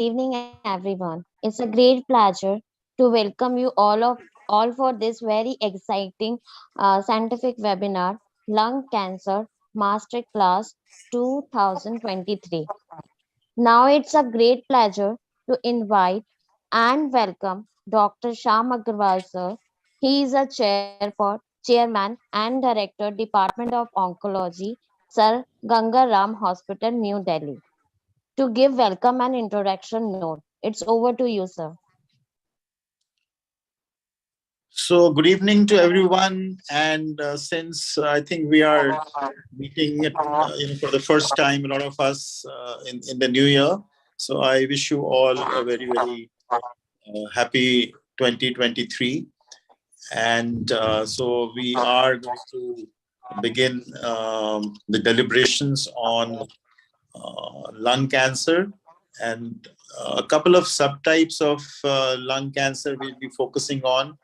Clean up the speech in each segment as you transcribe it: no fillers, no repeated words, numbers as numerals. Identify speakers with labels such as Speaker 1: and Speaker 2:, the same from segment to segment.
Speaker 1: evening, everyone. It's a great pleasure to welcome you all for this very exciting scientific webinar, Lung Cancer Masterclass 2023. Now it's a great pleasure to invite and welcome Dr. Sham Agarwal sir. He is a chairman and director, Department of Oncology, Sir Ganga Ram Hospital, New Delhi. To give welcome and introduction note. It's over to you, sir.
Speaker 2: So, good evening to everyone. And since I think we are meeting for the first time, a lot of us in the new year. So, I wish you all a very happy 2023. And so, we are going to begin the deliberations on lung cancer, and a couple of subtypes of lung cancer we'll be focusing on.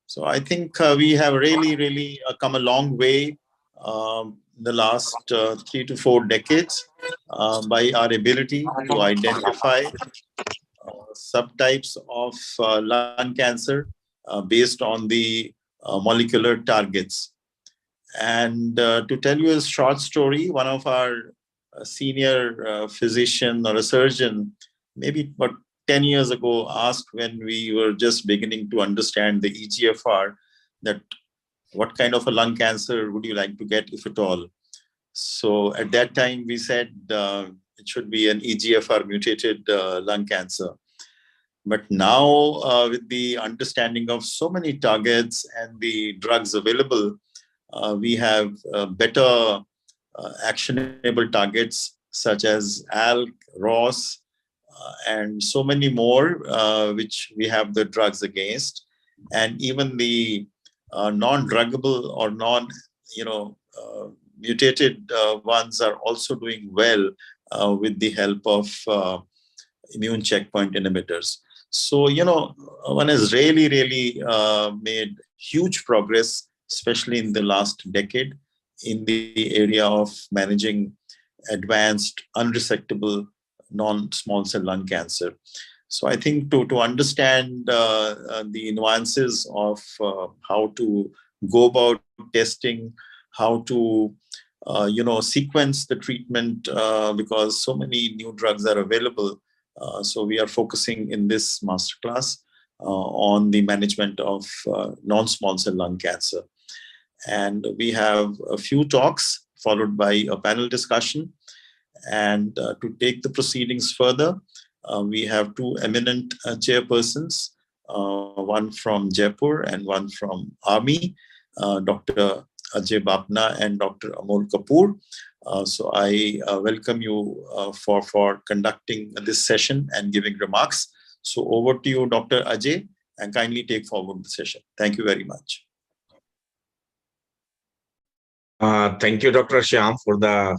Speaker 2: So I think we have really come a long way the last 3 to 4 decades by our ability to identify subtypes of lung cancer based on the molecular targets. And to tell you a short story, one of our senior physician or a surgeon, maybe about 10 years ago, asked when we were just beginning to understand the EGFR, that what kind of a lung cancer would you like to get, if at all? So at that time, we said it should be an EGFR mutated lung cancer. But now, with the understanding of so many targets and the drugs available, we have better actionable targets such as ALK, ROS, and so many more, which we have the drugs against. And even the non-druggable or mutated ones are also doing well with the help of immune checkpoint inhibitors. So, one has really made huge progress, especially in the last decade, in the area of managing advanced, unresectable, non-small cell lung cancer. So I think to understand the nuances of how to go about testing, how to sequence the treatment, because so many new drugs are available. So we are focusing in this masterclass on the management of non-small cell lung cancer. And we have a few talks followed by a panel discussion. And to take the proceedings further, we have two eminent chairpersons, one from Jaipur and one from Army, Dr. Ajay Bapna and Dr. Amol Kapoor. So I welcome you for conducting this session and giving remarks. So over to you, Dr. Ajay, and kindly take forward the session. Thank you very much.
Speaker 3: Thank you, Dr. Shyam, for the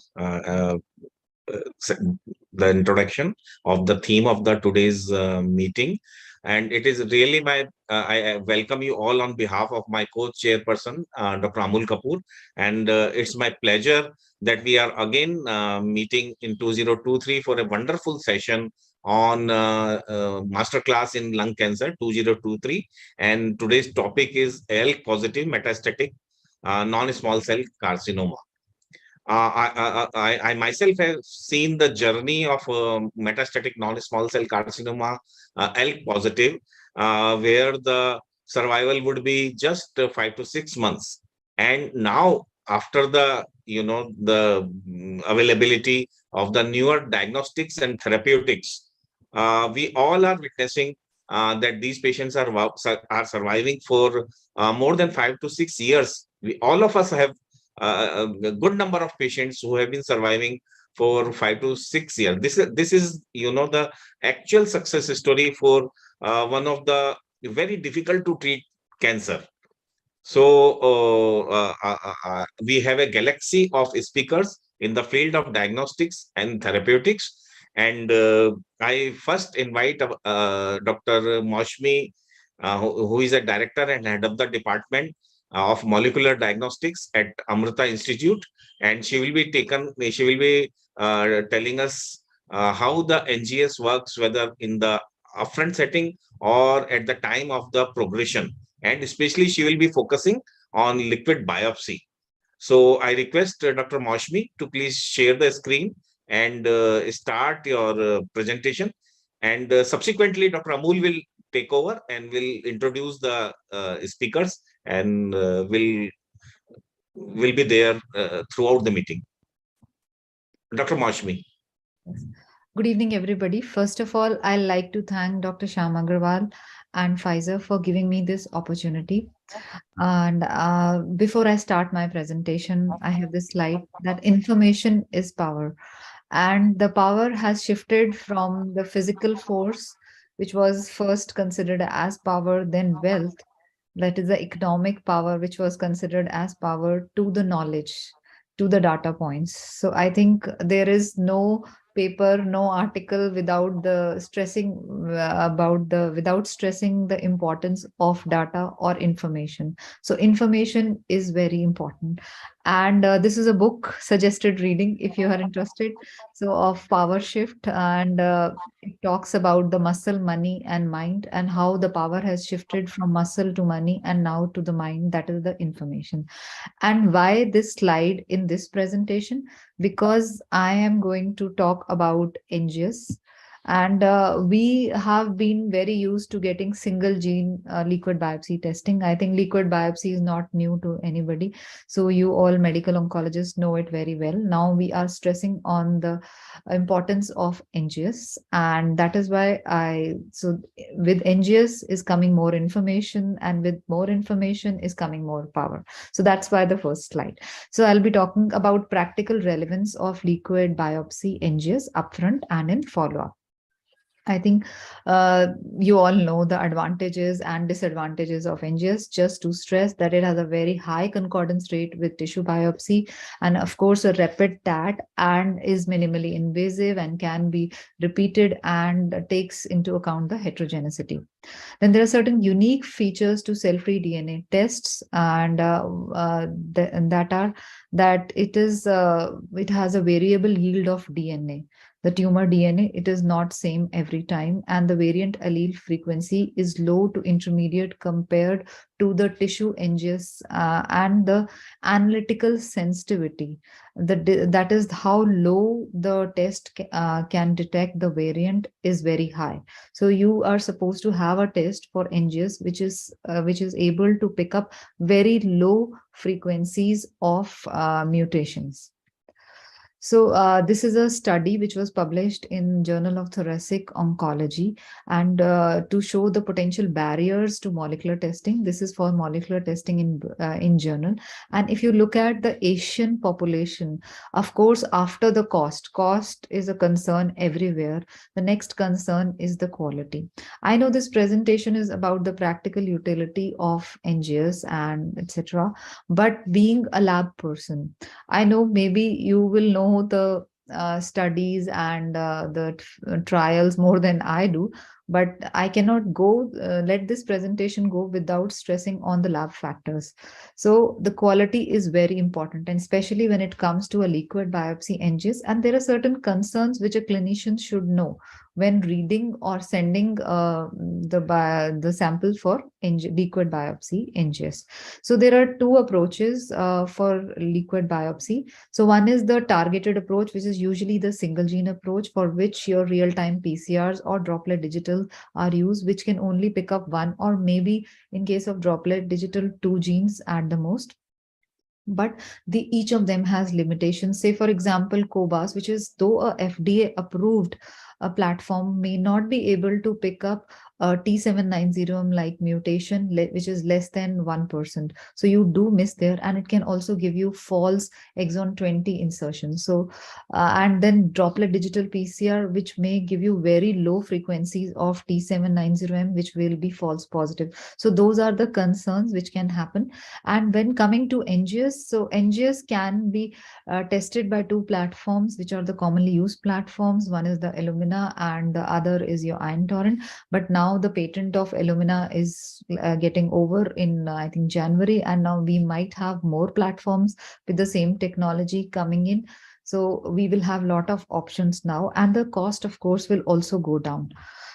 Speaker 3: introduction of the theme of the today's meeting. And it is really I welcome you all on behalf of my co-chairperson, Dr. Amol Kapoor. And it's my pleasure that we are again meeting in 2023 for a wonderful session on Masterclass in Lung Cancer 2023. And today's topic is ALK positive metastatic non-small cell carcinoma. I myself have seen the journey of metastatic non-small cell carcinoma, ALK positive, where the survival would be just 5 to 6 months. And now, after the availability of the newer diagnostics and therapeutics, we all are witnessing that these patients are surviving for more than 5 to 6 years. All of us have a good number of patients who have been surviving for 5 to 6 years. This is the actual success story for one of the very difficult to treat cancer. So we have a galaxy of speakers in the field of diagnostics and therapeutics. And I first invite Dr. Maushmi, who is a director and head of the department of molecular diagnostics at Amrita Institute, and she will be telling us how the NGS works, whether in the upfront setting or at the time of the progression. And especially, she will be focusing on liquid biopsy. So I request Dr. Maushmi to please share the screen and start your presentation. And subsequently, Dr. Amul will take over and will introduce the speakers and will be there throughout the meeting. Dr. Maushmi.
Speaker 4: Yes. Good evening, everybody. First of all, I'd like to thank Dr. Shyam Agarwal and Pfizer for giving me this opportunity. And before I start my presentation, I have this slide that information is power. And the power has shifted from the physical force, which was first considered as power, then wealth, that is the economic power, which was considered as power, to the knowledge, to the data points. So I think there is no paper, no article without the stressing without stressing the importance of data or information. So information is very important. And this is a book suggested reading if you are interested. So of Power Shift, and it talks about the muscle, money, and mind, and how the power has shifted from muscle to money and now to the mind, that is the information. And why this slide in this presentation? Because I am going to talk about NGS. And we have been very used to getting single gene liquid biopsy testing. I think liquid biopsy is not new to anybody. So you all medical oncologists know it very well. Now we are stressing on the importance of NGS. And that is why so with NGS is coming more information, and with more information is coming more power. So that's why the first slide. So I'll be talking about practical relevance of liquid biopsy NGS upfront and in follow-up. I think you all know the advantages and disadvantages of NGS. Just to stress that it has a very high concordance rate with tissue biopsy, and of course a rapid TAT, and is minimally invasive and can be repeated and takes into account the heterogeneity. Then there are certain unique features to cell-free DNA tests, and that it has a variable yield of DNA. The tumor DNA, it is not same every time, and the variant allele frequency is low to intermediate compared to the tissue NGS, and the analytical sensitivity. That is how low the test can detect the variant is very high. So you are supposed to have a test for NGS which is able to pick up very low frequencies of mutations. So this is a study which was published in Journal of Thoracic Oncology, and to show the potential barriers to molecular testing. This is for molecular testing in journal. And if you look at the Asian population, of course, after the cost is a concern everywhere. The next concern is the quality. I know this presentation is about the practical utility of NGS and etc. But being a lab person, I know maybe you will know the studies and the trials more than I do, but I cannot let this presentation go without stressing on the lab factors. So the quality is very important, and especially when it comes to a liquid biopsy NGS, and there are certain concerns which a clinician should know when reading or sending the sample for liquid biopsy NGS. So there are two approaches for liquid biopsy. So one is the targeted approach, which is usually the single gene approach, for which your real-time PCRs or droplet digital are used, which can only pick up one, or maybe in case of droplet digital, 2 genes at the most. But each of them has limitations. Say, for example, COBAS, which is though a FDA approved platform, may not be able to pick up a T790M like mutation, which is less than 1%. So you do miss there, and it can also give you false exon 20 insertions. So, and then droplet digital PCR, which may give you very low frequencies of T790M, which will be false positive. So those are the concerns which can happen. And when coming to NGS, so NGS can be tested by 2 platforms, which are the commonly used platforms. One is the Illumina and the other is your Ion Torrent. But now the patent of Illumina is getting over in, I think, January. And now we might have more platforms with the same technology coming in. So we will have a lot of options now, and the cost, of course, will also go down.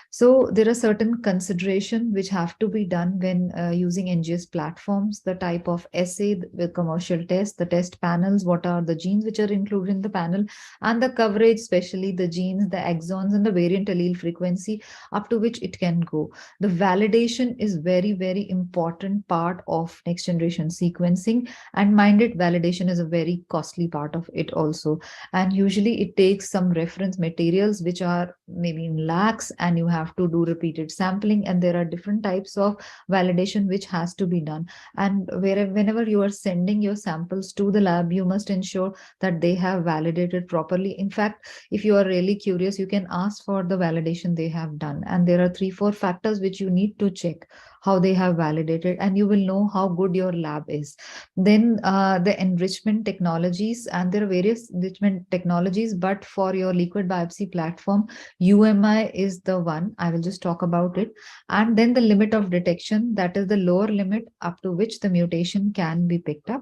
Speaker 4: So there are certain consideration which have to be done when using NGS platforms, the type of assay, the commercial test, the test panels, what are the genes which are included in the panel, and the coverage, especially the genes, the exons, and the variant allele frequency up to which it can go. The validation is very, very important part of next generation sequencing, and minded validation is a very costly part of it also. And usually it takes some reference materials which are maybe in lakhs, and you have to do repeated sampling, and there are different types of validation which has to be done. And whenever you are sending your samples to the lab, you must ensure that they have validated properly. In fact, if you are really curious, you can ask for the validation they have done, and there are 3-4 factors which you need to check how they have validated, and you will know how good your lab is. Then the enrichment technologies, and there are various enrichment technologies, but for your liquid biopsy platform, UMI is the one. I will just talk about it. And then the limit of detection, that is the lower limit up to which the mutation can be picked up.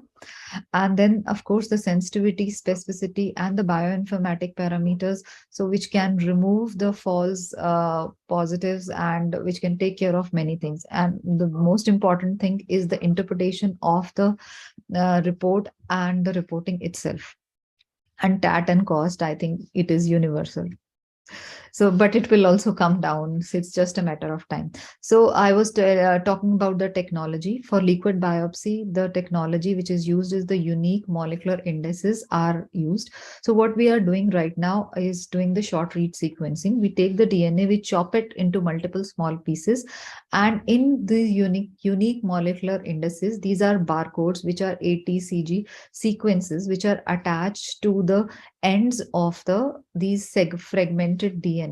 Speaker 4: And then, of course, the sensitivity, specificity, and the bioinformatic parameters, so which can remove the false positives and which can take care of many things. And the most important thing is the interpretation of the report and the reporting itself. And TAT and cost, I think it is universal. So, but it will also come down. So it's just a matter of time. So I was talking about the technology for liquid biopsy. The technology which is used is the unique molecular indices are used. So what we are doing right now is doing the short read sequencing. We take the DNA, we chop it into multiple small pieces, and in the unique molecular indices, these are barcodes which are ATCG sequences which are attached to the ends of these fragmented DNA.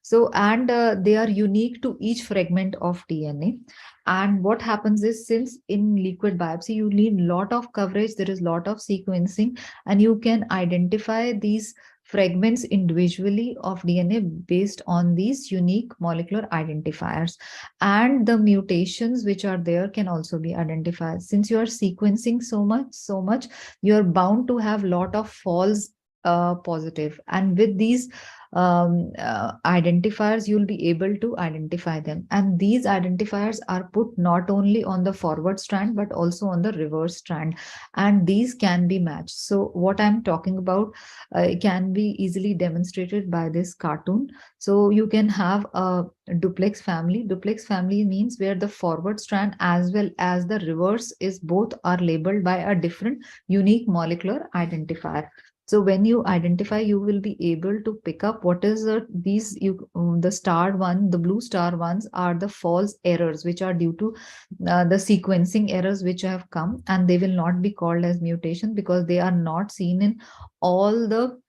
Speaker 4: So, and they are unique to each fragment of DNA. And what happens is, since in liquid biopsy, you need a lot of coverage, there is a lot of sequencing, and you can identify these fragments individually of DNA based on these unique molecular identifiers. And the mutations which are there can also be identified. Since you are sequencing so much, you are bound to have a lot of false positive, and with these identifiers you'll be able to identify them, and these identifiers are put not only on the forward strand but also on the reverse strand, and these can be matched. So what I'm talking about can be easily demonstrated by this cartoon. So you can have a duplex family. Duplex family means where the forward strand as well as the reverse is both are labeled by a different unique molecular identifier. So when you identify, you will be able to pick up what is the star one, the blue star ones are the false errors, which are due to the sequencing errors which have come, and they will not be called as mutation because they are not seen in all the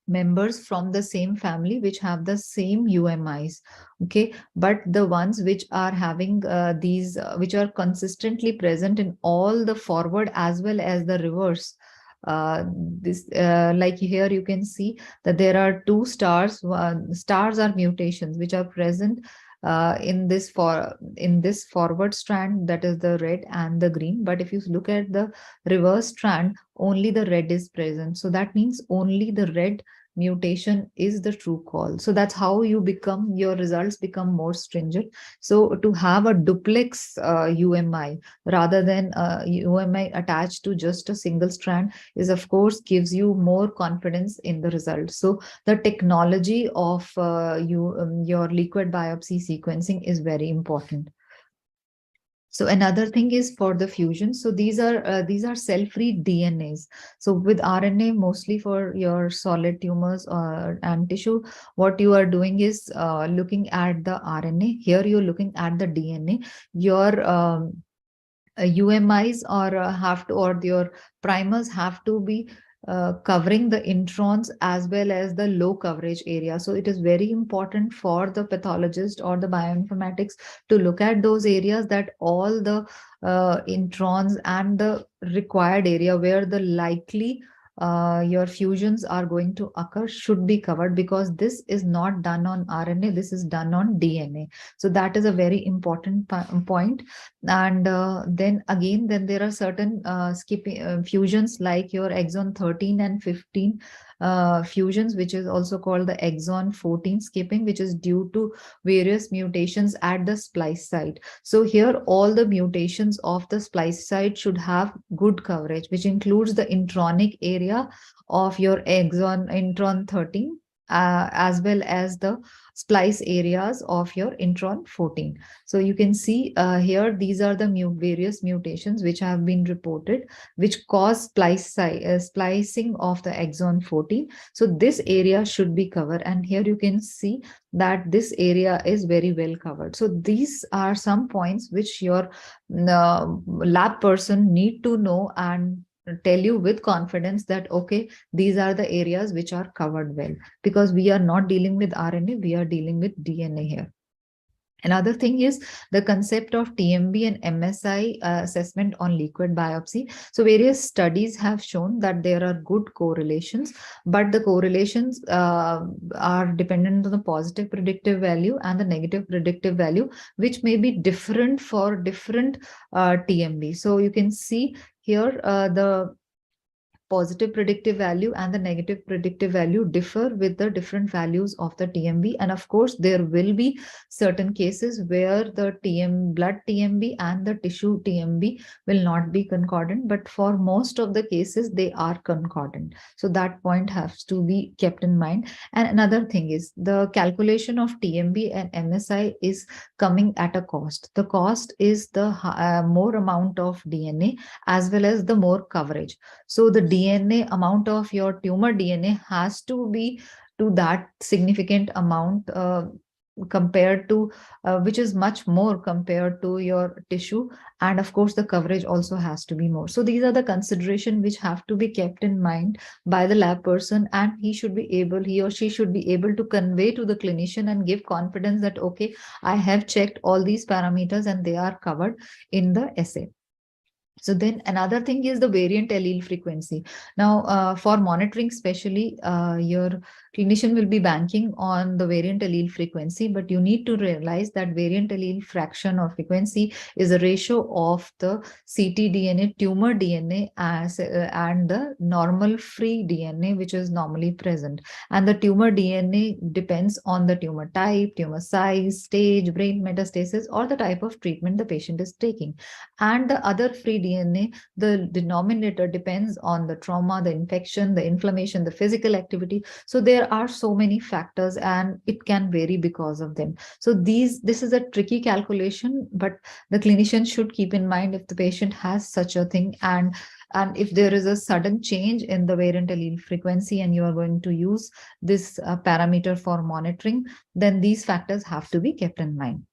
Speaker 4: members from the same family which have the same UMIs. Okay, but the ones which are having which are consistently present in all the forward as well as the reverse, like here you can see that there are two stars. Stars are mutations which are present in this forward strand, that is the red and the green. But if you look at the reverse strand, only the red is present. So that means only the red mutation is the true call. So that's how your results become more stringent. So to have a duplex UMI rather than UMI attached to just a single strand is, of course, gives you more confidence in the result. So the technology of your liquid biopsy sequencing is very important. So another thing is for the fusion. So these are cell-free DNAs. So with RNA, mostly for your solid tumors and tissue, what you are doing is looking at the RNA. Here you're looking at the DNA. Your UMIs or your primers have to be covering the introns as well as the low coverage area. So it is very important for the pathologist or the bioinformatics to look at those areas, that all the introns and the required area where the likely your fusions are going to occur should be covered, because this is not done on RNA, this is done on DNA. So that is a very important point. And then there are certain skipping fusions like your exon 13 and 15 fusions, which is also called the exon 14 skipping, which is due to various mutations at the splice site. So here all the mutations of the splice site should have good coverage, which includes the intronic area of your exon intron 13, as well as the splice areas of your intron 14. So you can see here, these are the various mutations which have been reported, which cause splicing of the exon 14. So this area should be covered. And here you can see that this area is very well covered. So these are some points which your lab person need to know and tell you with confidence that, okay, these are the areas which are covered well, because we are not dealing with RNA, we are dealing with DNA here. Another thing is the concept of TMB and MSI assessment on liquid biopsy. So various studies have shown that there are good correlations, but the correlations are dependent on the positive predictive value and the negative predictive value, which may be different for different TMB. So you can see here the positive predictive value and the negative predictive value differ with the different values of the TMB. And of course, there will be certain cases where the blood TMB and the tissue TMB will not be concordant, but for most of the cases, they are concordant. So that point has to be kept in mind. And another thing is the calculation of TMB and MSI is coming at a cost. The cost is the more amount of DNA as well as the more coverage. So the DNA amount of your tumor DNA has to be to that significant amount compared to which is much more compared to your tissue, and of course the coverage also has to be more. So these are the consideration which have to be kept in mind by the lab person, and he or she should be able to convey to the clinician and give confidence that, okay, I have checked all these parameters and they are covered in the assay. So then another thing is the variant allele frequency. Now, for monitoring, especially, your clinician will be banking on the variant allele frequency, but you need to realize that variant allele fraction or frequency is a ratio of the ctDNA, tumor DNA, and the normal free DNA, which is normally present. And the tumor DNA depends on the tumor type, tumor size, stage, brain metastasis, or the type of treatment the patient is taking. And the other free DNA, the denominator depends on the trauma, the infection, the inflammation, the physical activity. So there are so many factors and it can vary because of them. So this is a tricky calculation, but the clinician should keep in mind if the patient has such a thing, and if there is a sudden change in the variant allele frequency and you are going to use this parameter for monitoring, then these factors have to be kept in mind.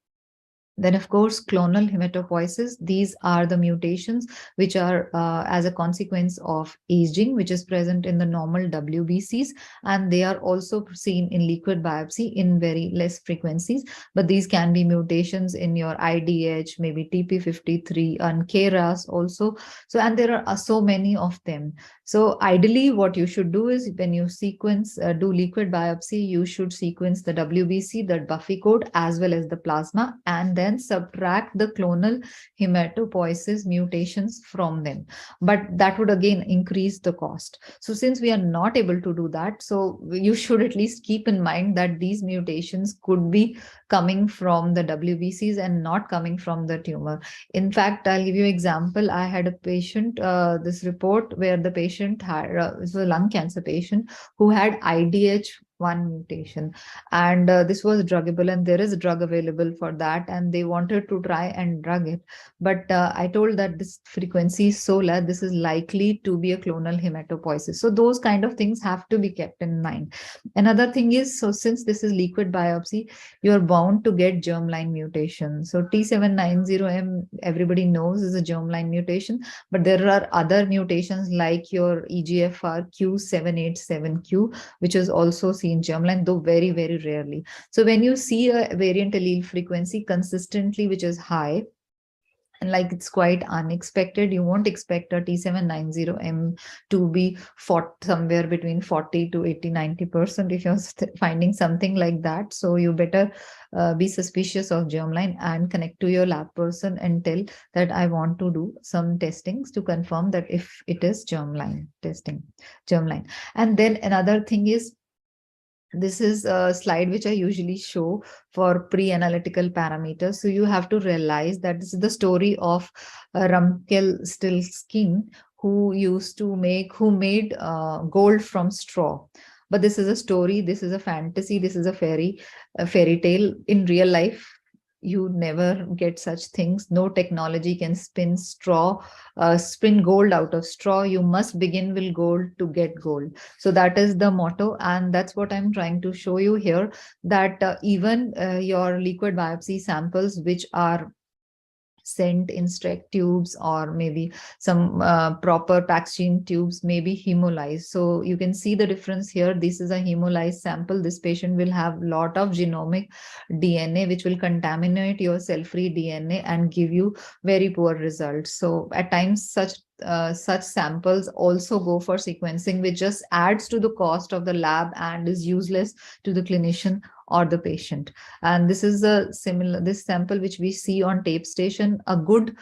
Speaker 4: Then, of course, clonal hematopoiesis. These are the mutations which are as a consequence of aging, which is present in the normal WBCs, and they are also seen in liquid biopsy in very less frequencies. But these can be mutations in your IDH, maybe TP53, and KRAS also. So, and there are so many of them. So, ideally, what you should do is when you do liquid biopsy, you should sequence the WBC, the Buffy code, as well as the plasma, and then subtract the clonal hematopoiesis mutations from them. But that would again increase the cost. So since we are not able to do that, so you should at least keep in mind that these mutations could be coming from the WBCs and not coming from the tumor. In fact, I'll give you an example. I had a patient, this report where the patient had, it was a lung cancer patient who had IDH1 mutation, and this was druggable, and there is a drug available for that, and they wanted to try and drug it, but I told that this frequency is so low, this is likely to be a clonal hematopoiesis. So those kind of things have to be kept in mind. Another thing is, so since this is liquid biopsy, you are bound to get germline mutation. So T790M, everybody knows, is a germline mutation, but there are other mutations like your EGFR Q787Q, which is also seen germline, though very, very rarely. So when you see a variant allele frequency consistently, which is high, And like it's quite unexpected. You won't expect a T790M to be somewhere between 40 to 80, 90% if you're finding something like that. So you better be suspicious of germline and connect to your lab person and tell that I want to do some testings to confirm that if it is germline testing, germline. And then another thing is, this is a slide which I usually show for pre-analytical parameters. So you have to realize that this is the story of Rumpelstiltskin, who made gold from straw. But this is a story, this is a fantasy, this is a fairy tale. In real life, you never get such things. No technology can spin gold out of straw. You must begin with gold to get gold. So that is the motto, and that's what I'm trying to show you here, that even your liquid biopsy samples, which are sent in Streck tubes or maybe some proper Paxgene tubes, may be hemolyzed. So you can see the difference here. This is a hemolyzed sample. This patient will have a lot of genomic DNA, which will contaminate your cell-free DNA and give you very poor results. So at times, such samples also go for sequencing, which just adds to the cost of the lab and is useless to the clinician or the patient. And this is this sample which we see on TapeStation, a good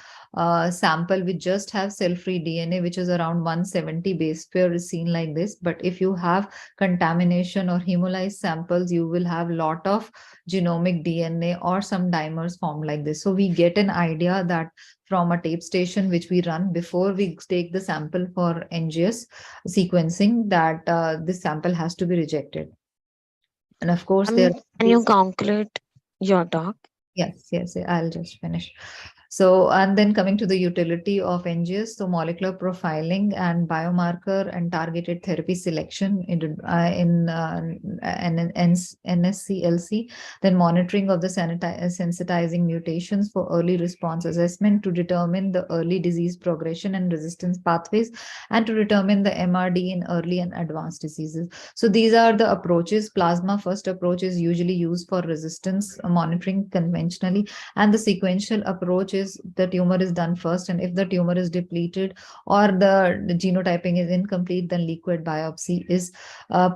Speaker 4: sample which just have cell-free DNA, which is around 170 base pair, is seen like this. But if you have contamination or hemolyzed samples, you will have a lot of genomic DNA or some dimers formed like this. So we get an idea that from a TapeStation which we run before we take the sample for NGS sequencing, that this sample has to be rejected. And of course, there.
Speaker 1: Can you conclude your talk?
Speaker 4: Yes, I'll just finish. So, and then coming to the utility of NGS, so molecular profiling and biomarker and targeted therapy selection in NSCLC, then monitoring of the sensitizing mutations for early response assessment to determine the early disease progression and resistance pathways, and to determine the MRD in early and advanced diseases. So these are the approaches. Plasma first approach is usually used for resistance monitoring conventionally, and the sequential approach is the tumor is done first, and if the tumor is depleted or the genotyping is incomplete, then liquid biopsy is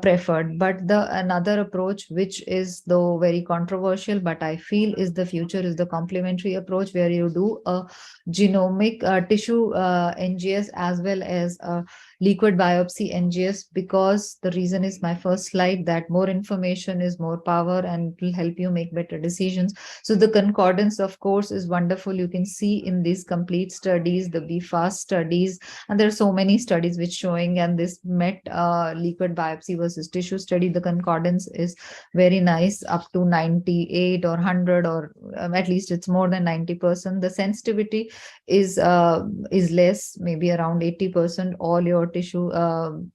Speaker 4: preferred. But another approach, which is though very controversial, but I feel is the future, is the complementary approach, where you do a genomic tissue NGS as well as a liquid biopsy NGS, because the reason is my first slide, that more information is more power and it will help you make better decisions. So the concordance, of course, is wonderful. You can see in these complete studies, the BFAST studies, and there are so many studies which showing, and this MET liquid biopsy versus tissue study, the concordance is very nice, up to 98 or 100, or at least it's more than 90%. The sensitivity is less, maybe around 80%. All your tissue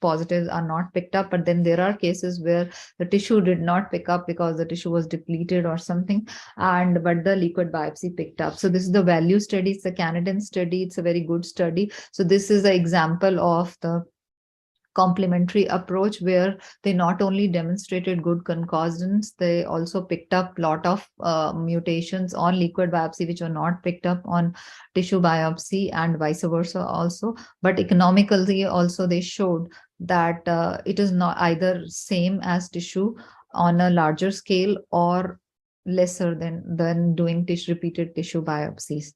Speaker 4: positives are not picked up, but then there are cases where the tissue did not pick up because the tissue was depleted or something, but the liquid biopsy picked up. So this is the value study. It's a Canadian study. It's a very good study. So this is an example of the complementary approach, where they not only demonstrated good concordance, they also picked up a lot of mutations on liquid biopsy which were not picked up on tissue biopsy, and vice versa also. But economically also they showed that it is not either same as tissue on a larger scale or lesser than doing repeated tissue biopsies.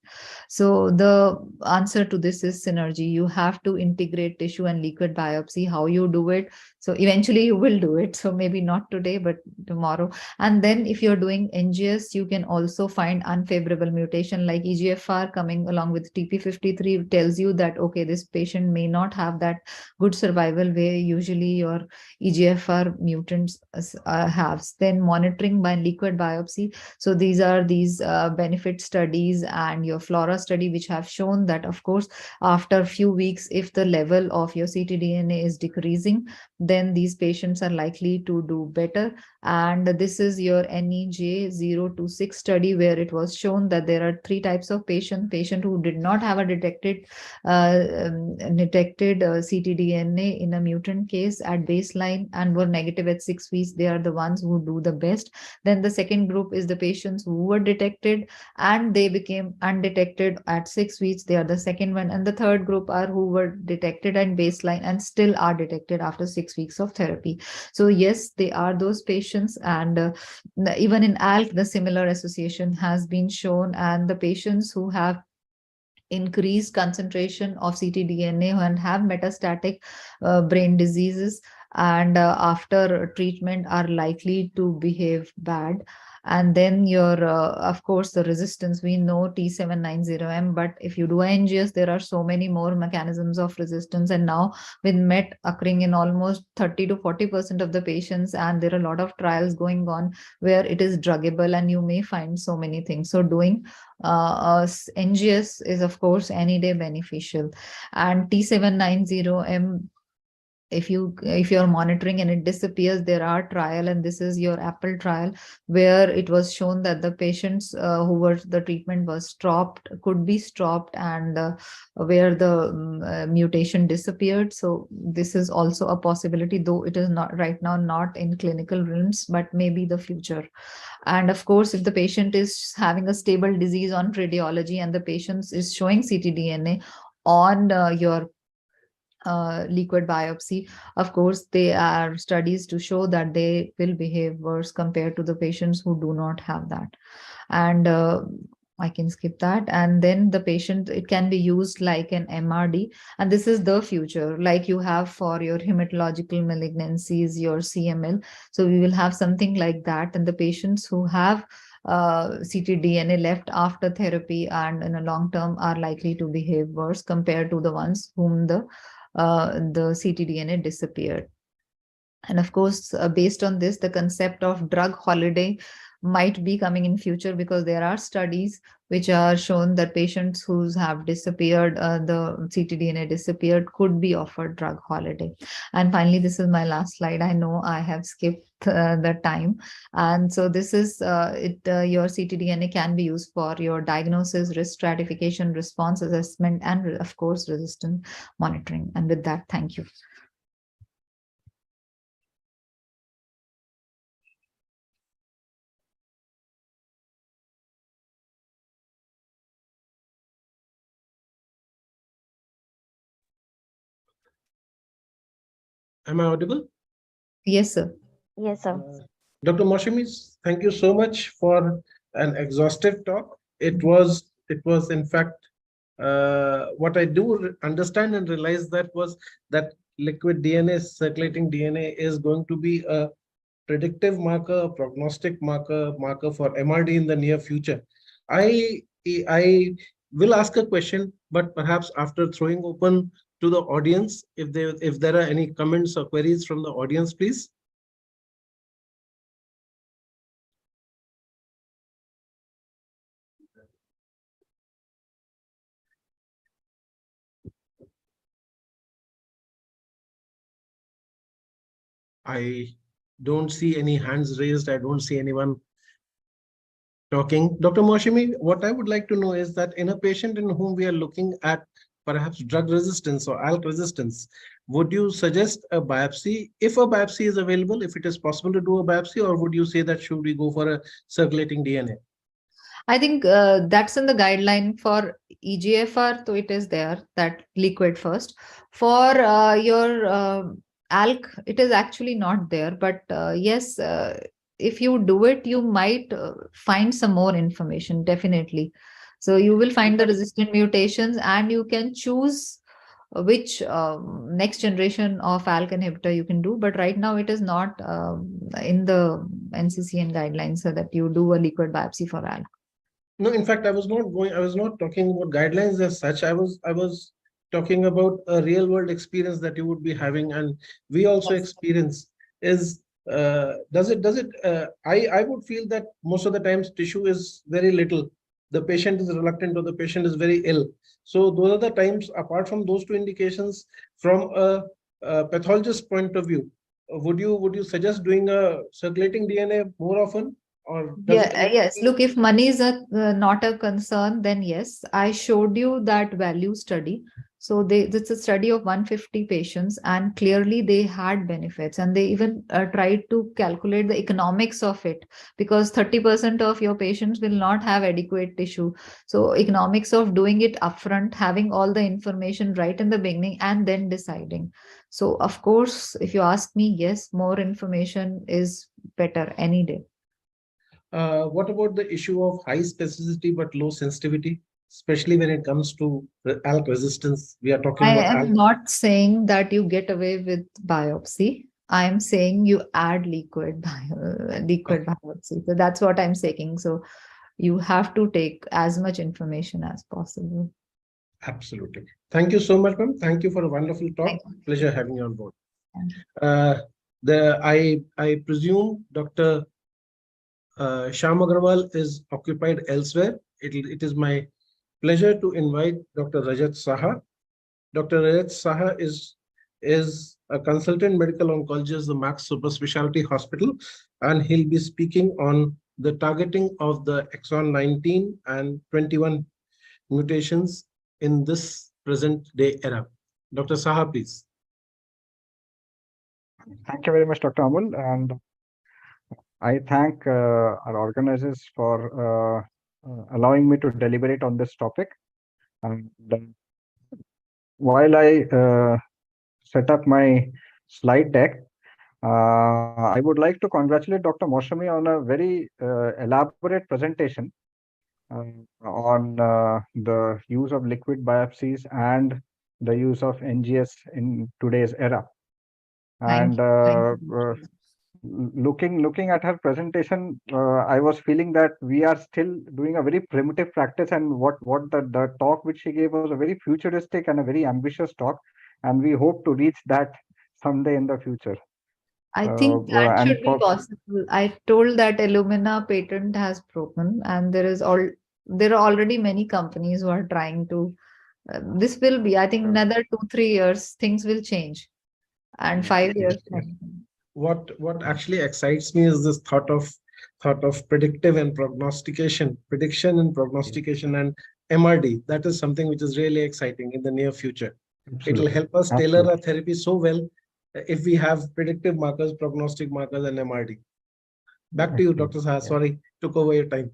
Speaker 4: So the answer to this is synergy. You have to integrate tissue and liquid biopsy. How you do it? So eventually you will do it. So maybe not today, but tomorrow. And then if you're doing NGS, you can also find unfavorable mutation like EGFR coming along with TP53 tells you that, okay, this patient may not have that good survival where usually your EGFR mutants have. Then monitoring by liquid biopsy. So these are benefit studies and your FLORA study, which have shown that, of course, after a few weeks, if the level of your ctDNA is decreasing, then these patients are likely to do better. And this is your NEJ 026 study, where it was shown that there are three types of patient who did not have a detected ctDNA in a mutant case at baseline and were negative at 6 weeks. They are the ones who do the best. Then the second group is the patients who were detected and they became undetected at 6 weeks. They are the second one. And the third group are who were detected at baseline and still are detected after 6 weeks of therapy. So yes, they are those patients. And even in ALK, the similar association has been shown. And the patients who have increased concentration of ctDNA and have metastatic brain diseases and after treatment are likely to behave bad. And then your, of course, the resistance, we know T790M, but if you do NGS, there are so many more mechanisms of resistance. And now with MET occurring in almost 30 to 40% of the patients, and there are a lot of trials going on where it is druggable and you may find so many things. So doing NGS is, of course, any day beneficial. And T790M, if you're monitoring and it disappears, there are trial, and this is your Apple trial, where it was shown that the patients who were the treatment was stopped, could be stopped, and where the mutation disappeared. So this is also a possibility, though it is not right now, not in clinical realms, but maybe the future. And of course, if the patient is having a stable disease on radiology and the patient is showing ctDNA on your liquid biopsy, of course, there are studies to show that they will behave worse compared to the patients who do not have that. And I can skip that. And then the patient, it can be used like an MRD. And this is the future, like you have for your hematological malignancies, your CML. So we will have something like that. And the patients who have ctDNA left after therapy and in a long term are likely to behave worse compared to the ones whom the ctDNA disappeared. And of course, based on this, the concept of drug holiday might be coming in future, because there are studies which are shown that patients who have disappeared, the ctDNA disappeared, could be offered drug holiday. And finally, this is my last slide. I know I have skipped the time. And so this is your ctDNA can be used for your diagnosis, risk stratification, response assessment, and of course, resistance monitoring. And with that, thank you.
Speaker 5: Am I audible?
Speaker 4: Yes, sir.
Speaker 1: Yes, sir.
Speaker 5: Dr. Moushami, thank you so much for an exhaustive talk. It was in fact, what I do understand and realize that was that liquid DNA, circulating DNA, is going to be a predictive marker, a prognostic marker for MRD in the near future. I will ask a question, but perhaps after throwing open to the audience, if there are any comments or queries from the audience, please. I don't see any hands raised. I don't see anyone talking. Dr. Moushami, what I would like to know is that in a patient in whom we are looking at perhaps drug resistance or ALK resistance, would you suggest a biopsy? If a biopsy is available, if it is possible to do a biopsy, or would you say that should we go for a circulating DNA?
Speaker 4: I think that's in the guideline for EGFR, so it is there, that liquid first. For your ALK, it is actually not there, but yes, if you do it, you might find some more information, definitely. So you will find the resistant mutations, and you can choose which next generation of ALK inhibitor you can do. But right now, it is not in the NCCN guidelines so that you do a liquid biopsy for ALK.
Speaker 5: No, in fact, I was not talking about guidelines as such. I was talking about a real world experience that you would be having, and we also experience is, does it I would feel that most of the times tissue is very little, the patient is reluctant, or the patient is very ill. So those are the times, apart from those two indications, from a pathologist point of view, would you suggest doing a circulating DNA more often, or does
Speaker 4: Yeah,
Speaker 5: it?
Speaker 4: yes. Look, if money is not a concern, then yes. I showed you that value study. So it's a study of 150 patients, and clearly they had benefits, and they even tried to calculate the economics of it, because 30% of your patients will not have adequate tissue. So economics of doing it upfront, having all the information right in the beginning, and then deciding. So of course, if you ask me, yes, more information is better any day.
Speaker 5: What about the issue of high specificity but low sensitivity, especially when it comes to ALK resistance? We are talking
Speaker 4: I
Speaker 5: about
Speaker 4: am
Speaker 5: ALK.
Speaker 4: not saying that you get away with biopsy. I am saying you add liquid biopsy. So that's what I'm saying. So you have to take as much information as possible.
Speaker 5: Absolutely. Thank you so much, ma'am. Thank you for a wonderful talk.
Speaker 4: Thank you.
Speaker 5: Pleasure having you on board.
Speaker 4: Thank you.
Speaker 5: I presume Dr. Shyam Agarwal is occupied elsewhere. It is my pleasure to invite Dr. Rajat Saha. Dr. Rajat Saha is a consultant medical oncologist at the Max Super Specialty Hospital, and he'll be speaking on the targeting of the exon 19 and 21 mutations in this present day era. Dr. Saha, please.
Speaker 6: Thank you very much, Dr. Amul, and I thank our organizers for allowing me to deliberate on this topic. And while I set up my slide deck, I would like to congratulate Dr. Mosami on a very elaborate presentation on the use of liquid biopsies and the use of NGS in today's era.
Speaker 4: Thank
Speaker 6: And
Speaker 4: you. Thank you.
Speaker 6: looking at her presentation, I was feeling that we are still doing a very primitive practice, and what the talk which she gave was a very futuristic and a very ambitious talk, and we hope to reach that someday in the future.
Speaker 4: I think that
Speaker 6: And
Speaker 4: should be possible. I told that Illumina patent has broken, and there are already many companies who are trying to. This will be, I think, another 2-3 years, things will change, and 5 years.
Speaker 5: What actually excites me is this thought of predictive and prediction and prognostication, and MRD. That is something which is really exciting in the near future. It will help us tailor our therapy so well if we have predictive markers, prognostic markers, and MRD. Back to you, Dr. Saha. Sorry, took over your time.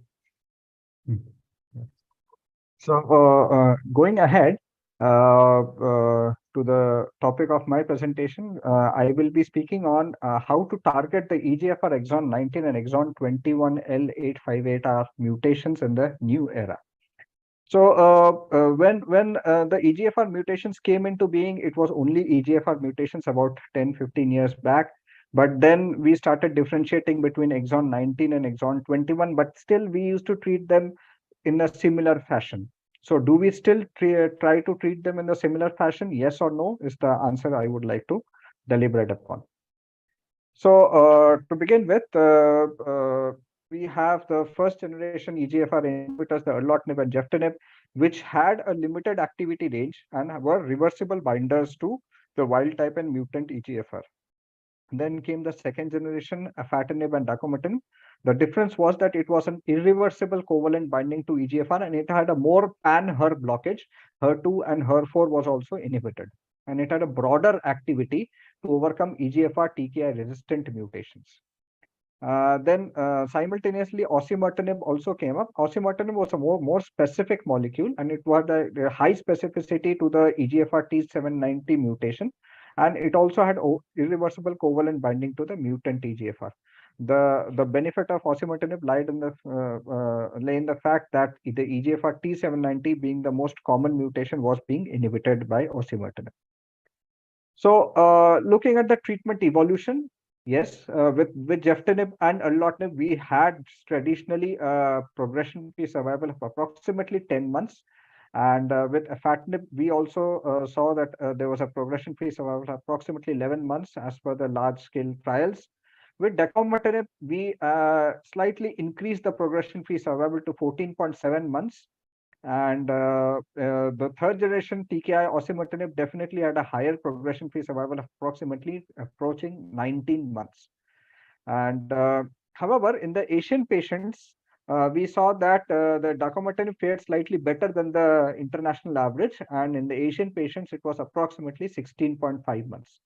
Speaker 6: So going ahead to the topic of my presentation, I will be speaking on how to target the EGFR exon 19 and exon 21 L858R mutations in the new era. So when the EGFR mutations came into being, it was only EGFR mutations about 10-15 years back. But then we started differentiating between exon 19 and exon 21, but still we used to treat them in a similar fashion. So do we still try to treat them in a similar fashion? Yes or no is the answer I would like to deliberate upon. So to begin with, we have the first generation EGFR inhibitors, the erlotinib and geftinib, which had a limited activity range and were reversible binders to the wild type and mutant EGFR. Then came the second generation, afatinib and dacomitinib. The difference was that it was an irreversible covalent binding to EGFR, and it had a more pan-HER blockage. HER2 and HER4 was also inhibited, and it had a broader activity to overcome EGFR TKI resistant mutations. Then simultaneously, osimertinib also came up. Osimertinib was a more specific molecule, and it was a high specificity to the EGFR T790 mutation, and it also had irreversible covalent binding to the mutant EGFR. The benefit of osimertinib lay in the fact that the EGFR T790, being the most common mutation, was being inhibited by osimertinib. So looking at the treatment evolution, yes, with geftinib and erlotinib, we had traditionally progression-free survival of approximately 10 months. And with afatinib, we also saw that there was a progression-free survival of approximately 11 months as per the large-scale trials. With dacomitinib, we slightly increased the progression-free survival to 14.7 months. And the third generation TKI osimertinib definitely had a higher progression-free survival of approximately approaching 19 months. And however, in the Asian patients, we saw that the dacometinib fared slightly better than the international average. And in the Asian patients, it was approximately 16.5 months.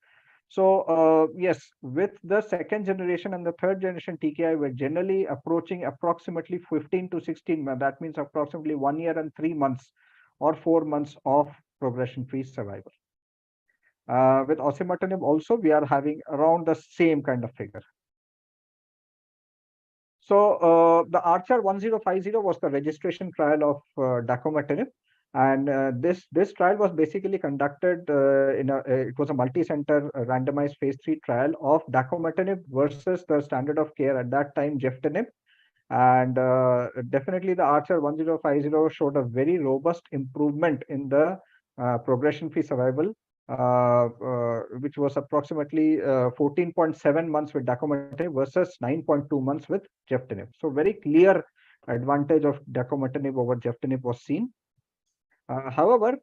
Speaker 6: So yes, with the second generation and the third generation TKI, we're generally approaching approximately 15 to 16 months. That means approximately 1 year and 3 months or 4 months of progression-free survival. With osimertinib also, we are having around the same kind of figure. So the Archer 1050 was the registration trial of dacometinib. And this trial was basically conducted it was a multi-center randomized phase 3 trial of dacometinib versus the standard of care at that time, geftinib. And definitely the Archer 1050 showed a very robust improvement in the progression-free survival, which was approximately 14.7 months with dacometinib versus 9.2 months with geftinib. So very clear advantage of dacometinib over geftinib was seen. However,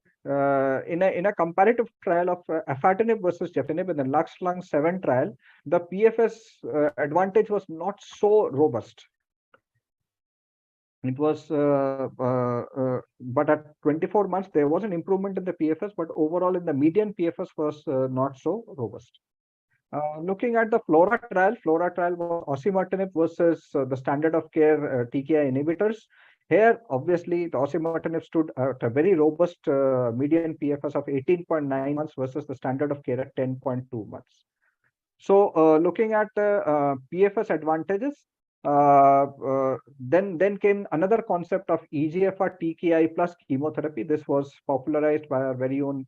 Speaker 6: in a comparative trial of afatinib versus geftinib in the Lux-Lung 7 trial, the PFS advantage was not so robust. It was, but at 24 months, there was an improvement in the PFS, but overall in the median PFS was not so robust. Looking at the FLORA trial was osimertinib versus the standard of care TKI inhibitors. Here, obviously, the osimertinib stood at a very robust median PFS of 18.9 months versus the standard of care at 10.2 months. So, looking at the PFS advantages, then came another concept of EGFR TKI plus chemotherapy. This was popularized by our very own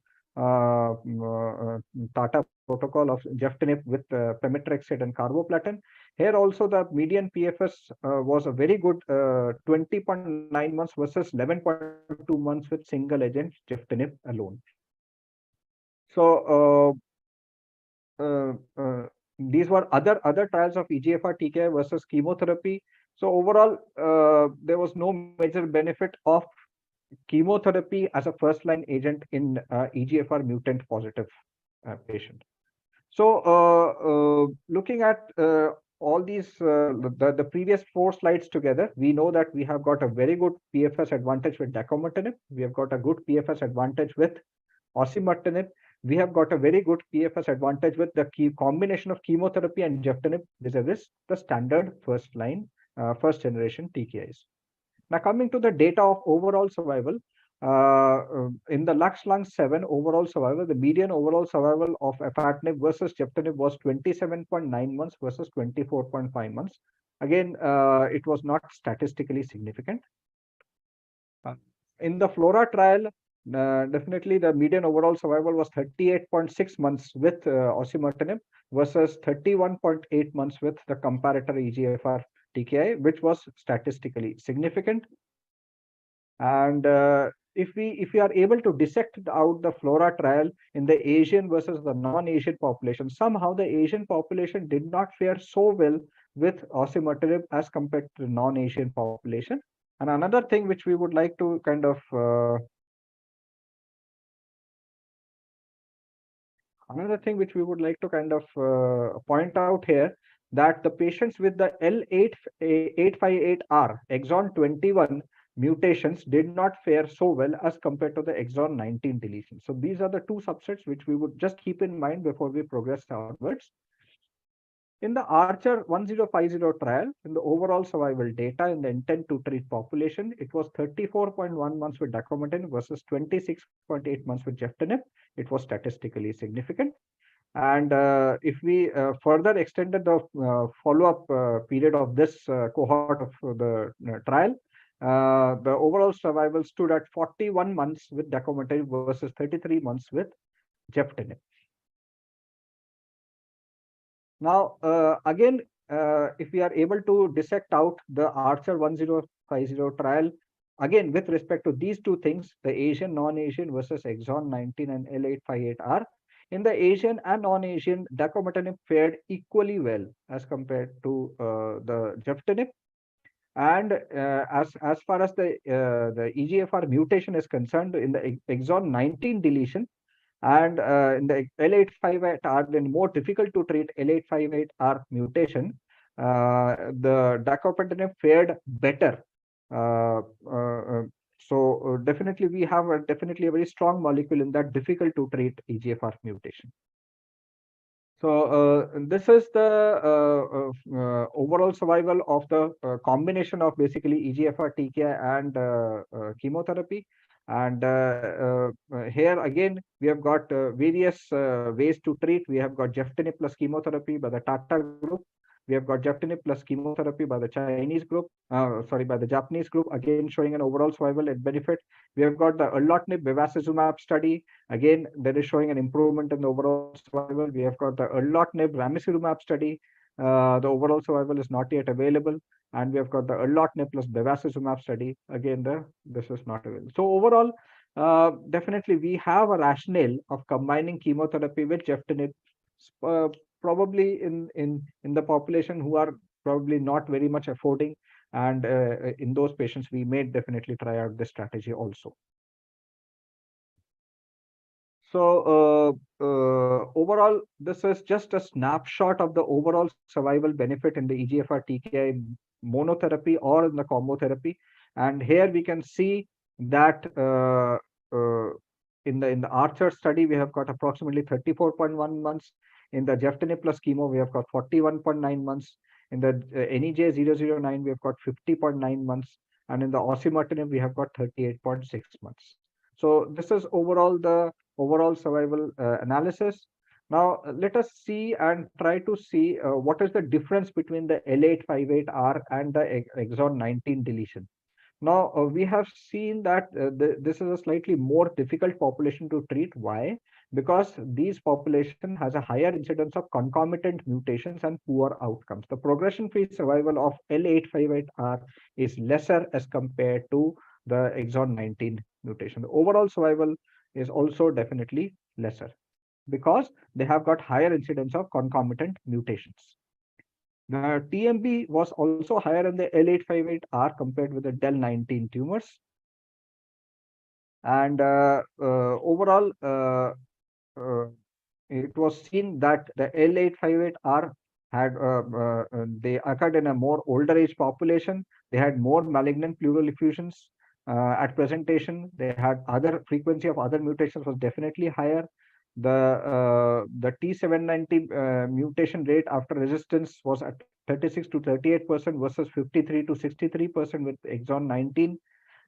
Speaker 6: Tata protocol of geftinib with pemetrexed and carboplatin. Here also the median PFS was a very good 20.9 months versus 11.2 months with single agent geftinib alone. So these were other trials of EGFR TKI versus chemotherapy. So overall, there was no major benefit of chemotherapy as a first-line agent in EGFR mutant positive patient. So looking at all these, the previous 4 slides together, we know that we have got a very good PFS advantage with dacometinib. We have got a good PFS advantage with osimertinib. We have got a very good PFS advantage with the combination of chemotherapy and geftinib vis-a-vis the standard first generation TKIs. Now coming to the data of overall survival, in the Lux-Lung 7 overall survival, the median overall survival of afatinib versus geftinib was 27.9 months versus 24.5 months. Again, it was not statistically significant. In the FLORA trial, definitely the median overall survival was 38.6 months with osimertinib versus 31.8 months with the comparator EGFR TKI, which was statistically significant. And if we are able to dissect out the FLORA trial in the Asian versus the non-Asian population, somehow the Asian population did not fare so well with osimertinib as compared to the non-Asian population. And another thing which we would like to kind of point out here, that the patients with the L858R exon 21 mutations did not fare so well as compared to the exon 19 deletion. So these are the 2 subsets which we would just keep in mind before we progress onwards. In the Archer 1050 trial, in the overall survival data in the intent to treat population, it was 34.1 months with dacometinib versus 26.8 months with geftinib. It was statistically significant. And if we further extended the follow-up period of this cohort of the trial, the overall survival stood at 41 months with dacometinib versus 33 months with geftinib. Now, again, if we are able to dissect out the Archer 1050 trial, again, with respect to these 2 things, the Asian, non-Asian versus exon 19 and L858R, in the Asian and non-Asian, dacometinib fared equally well as compared to the geftinib. And as far as the EGFR mutation is concerned, in the exon 19 deletion and in the L858R, then more difficult to treat L858R mutation, the dacopatinib fared better. So definitely we have definitely a very strong molecule in that difficult to treat EGFR mutation. So this is the overall survival of the combination of basically EGFR TKI and chemotherapy. And here again, we have got various ways to treat. We have got Geftinib plus chemotherapy by the Tata group. We have got Geftinib plus chemotherapy by the Chinese group, by the Japanese group, again showing an overall survival and benefit. We have got the Erlotinib bevacizumab study. Again, that is showing an improvement in the overall survival. We have got the Erlotinib ramucirumab study. The overall survival is not yet available. And we have got the Erlotinib plus bevacizumab study. Again, this is not available. So overall, definitely we have a rationale of combining chemotherapy with Geftinib, probably in the population who are probably not very much affording, and in those patients we may definitely try out this strategy also. So overall, this is just a snapshot of the overall survival benefit in the EGFR TKI monotherapy or in the combo therapy. And here we can see that in the Archer study, we have got approximately 34.1 months. In the Geftinib plus chemo, we have got 41.9 months. In the NEJ009, we have got 50.9 months. And in the osimertinib, we have got 38.6 months. So this is overall the overall survival analysis. Now let us see and try to see what is the difference between the L858R and the exon 19 deletion. Now we have seen that this is a slightly more difficult population to treat. Why? Because these population has a higher incidence of concomitant mutations and poor outcomes. The progression-free survival of L858R is lesser as compared to the exon 19 mutation. The overall survival is also definitely lesser because they have got higher incidence of concomitant mutations. The TMB was also higher in the L858R compared with the DEL19 tumors. And overall, it was seen that the L858R had they occurred in a more older age population. They had more malignant pleural effusions at presentation. They had other frequency of other mutations was definitely higher. The T790 mutation rate after resistance was at 36 to 38% versus 53 to 63% with exon 19.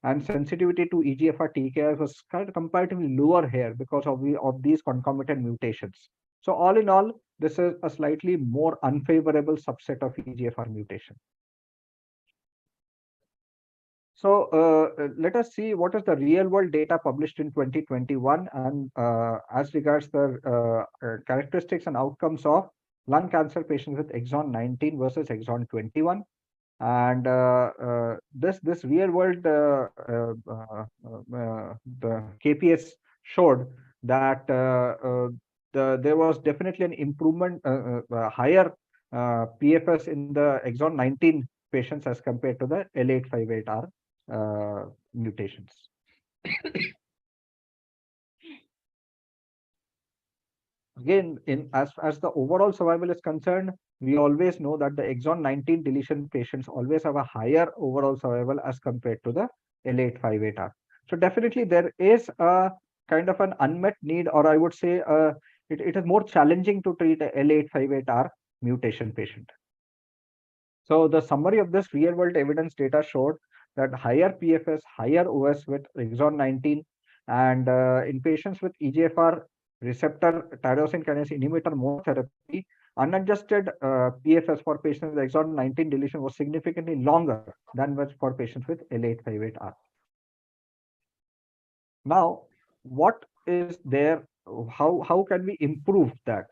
Speaker 6: And sensitivity to EGFR TKI was comparatively lower here because of these concomitant mutations. So all in all, this is a slightly more unfavorable subset of EGFR mutation. So let us see what is the real world data published in 2021 and as regards the characteristics and outcomes of lung cancer patients with exon 19 versus exon 21. And this real world the KPS showed that there was definitely an improvement, higher PFS in the exon 19 patients as compared to the L858R mutations. Again, as the overall survival is concerned, we always know that the exon 19 deletion patients always have a higher overall survival as compared to the L858R. So definitely there is a kind of an unmet need, or I would say it is more challenging to treat a L858R mutation patient. So the summary of this real world evidence data showed that higher PFS, higher OS with exon 19, and in patients with EGFR receptor tyrosine kinase inhibitor monotherapy, unadjusted PFS for patients with exon 19 deletion was significantly longer than was for patients with L858R. Now, what is there? How can we improve that?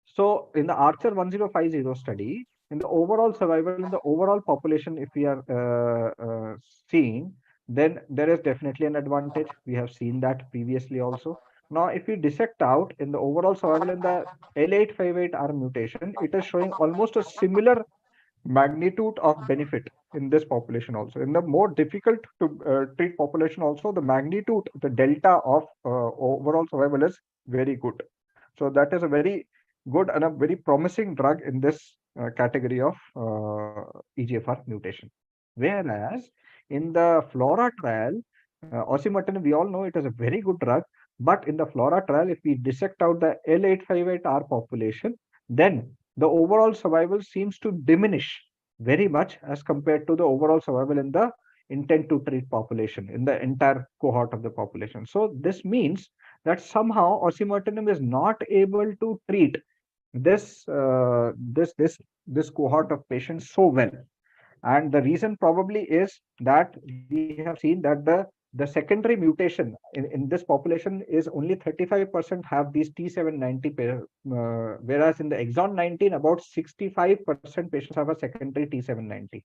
Speaker 6: So in the Archer 1050 study, in the overall survival in the overall population, if we are seeing, then there is definitely an advantage. We have seen that previously also. Now, if we dissect out in the overall survival in the L858R mutation, it is showing almost a similar magnitude of benefit in this population also. In the more difficult to treat population also, the magnitude, the delta of overall survival is very good. So that is a very good and a very promising drug in this category of EGFR mutation. Whereas in the FLORA trial, osimertinib, we all know it is a very good drug, but in the FLORA trial, if we dissect out the L858R population, then the overall survival seems to diminish very much as compared to the overall survival in the intent to treat population, in the entire cohort of the population. So this means that somehow osimertinib is not able to treat this cohort of patients so well. And the reason probably is that we have seen that the secondary mutation in this population is only 35% have these T790, whereas in the exon 19, about 65% patients have a secondary T790.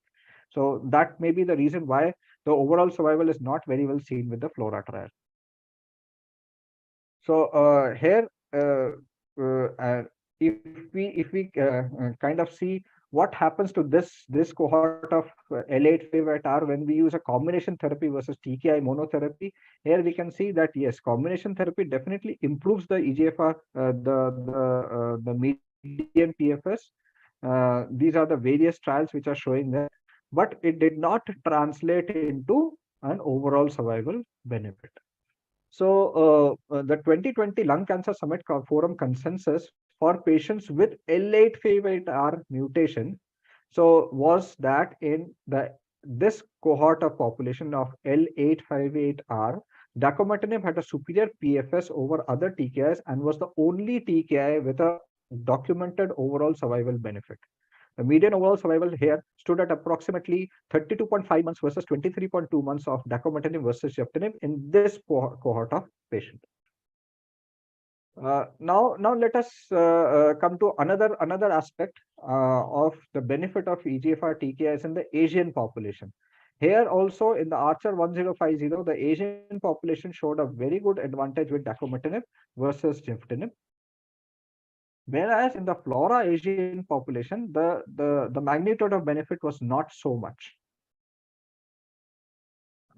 Speaker 6: So that may be the reason why the overall survival is not very well seen with the FLORA trial. So here, if we kind of see what happens to this cohort of L858R when we use a combination therapy versus TKI monotherapy, here we can see that yes, combination therapy definitely improves the EGFR, the median PFS. These are the various trials which are showing that, but it did not translate into an overall survival benefit. So the 2020 Lung Cancer Summit Forum consensus for patients with L858R mutation, so was that in this cohort of population of L858R, dacometinib had a superior PFS over other TKIs and was the only TKI with a documented overall survival benefit. The median overall survival here stood at approximately 32.5 months versus 23.2 months of dacometinib versus gefitinib in this cohort of patients. Now let us come to another aspect of the benefit of EGFR TKIs in the Asian population. Here also in the Archer 1050, the Asian population showed a very good advantage with dacometinib versus gefitinib. Whereas in the FLORA Asian population, the magnitude of benefit was not so much.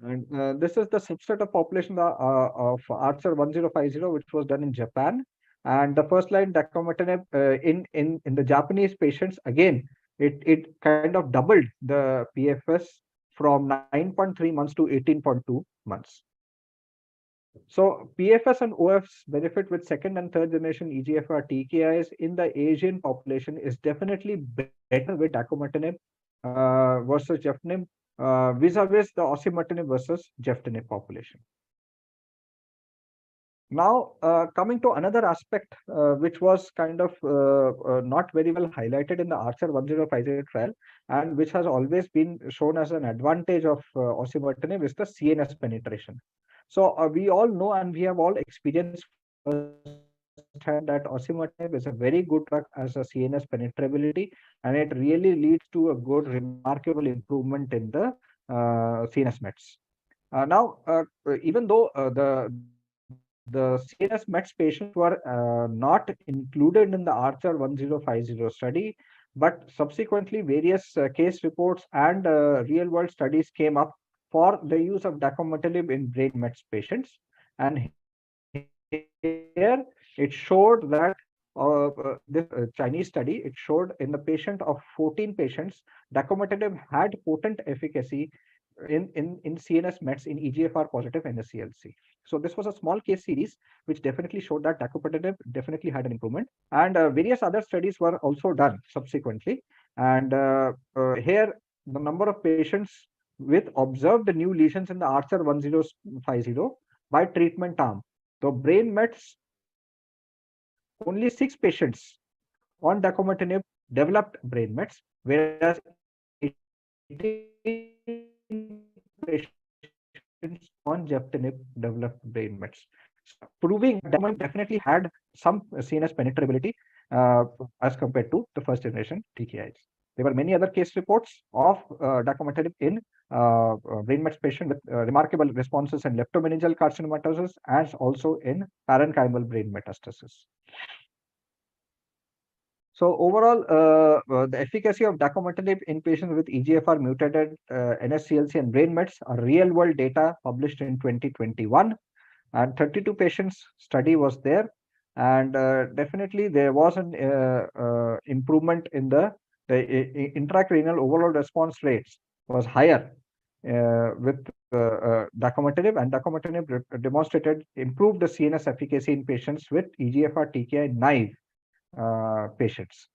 Speaker 6: And this is the subset of population of Archer 1050, which was done in Japan. And the first line dacometinib in the Japanese patients, again, it kind of doubled the PFS from 9.3 months to 18.2 months. So PFS and OS benefit with second and third generation EGFR TKIs in the Asian population is definitely better with dacometinib versus gefitinib vis-a-vis the osimertinib versus gefitinib population. Now, coming to another aspect, which was kind of not very well highlighted in the Archer 1050 trial, and which has always been shown as an advantage of osimertinib, is the CNS penetration. So we all know and we have all experienced that osimertinib is a very good drug as a CNS penetrability, and it really leads to a good, remarkable improvement in the CNS Mets. Now, even though the CNS Mets patients were not included in the Archer 1050 study, but subsequently various case reports and real-world studies came up for the use of dacometinib in brain Mets patients. And here it showed that this Chinese study, it showed in the patient of 14 patients, dacometinib had potent efficacy in CNS Mets in EGFR positive NSCLC. So this was a small case series which definitely showed that dacometinib definitely had an improvement, and various other studies were also done subsequently. And here the number of patients with observed new lesions in the Archer 1050 by treatment arm. So brain Mets, only 6 patients on dacometinib developed brain Mets, whereas 18 patients on gefitinib developed brain Mets, proving dacometinib definitely had some CNS penetrability as compared to the first generation TKIs. There were many other case reports of dacometinib in brain Mets patient with remarkable responses in leptomeningeal carcinomatosis, as also in parenchymal brain metastasis. So overall, the efficacy of dacometinib in patients with EGFR mutated NSCLC and brain mets are real-world data published in 2021, and 32 patients study was there, and definitely there was an improvement in the intracranial overall response rates was higher with dacometinib, and dacometinib demonstrated improved the CNS efficacy in patients with EGFR TKI naive patients.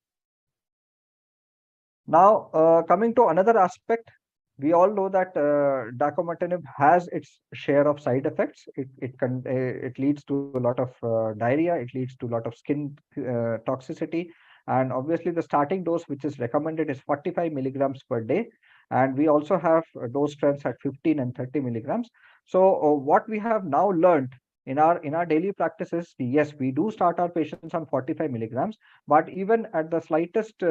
Speaker 6: Now, coming to another aspect, we all know that dacometinib has its share of side effects. It leads to a lot of diarrhea. It leads to a lot of skin toxicity, and obviously the starting dose which is recommended is 45 milligrams per day, and we also have dose strengths at 15 and 30 milligrams. So what we have now learned in our daily practices, yes, we do start our patients on 45 milligrams, but even at the slightest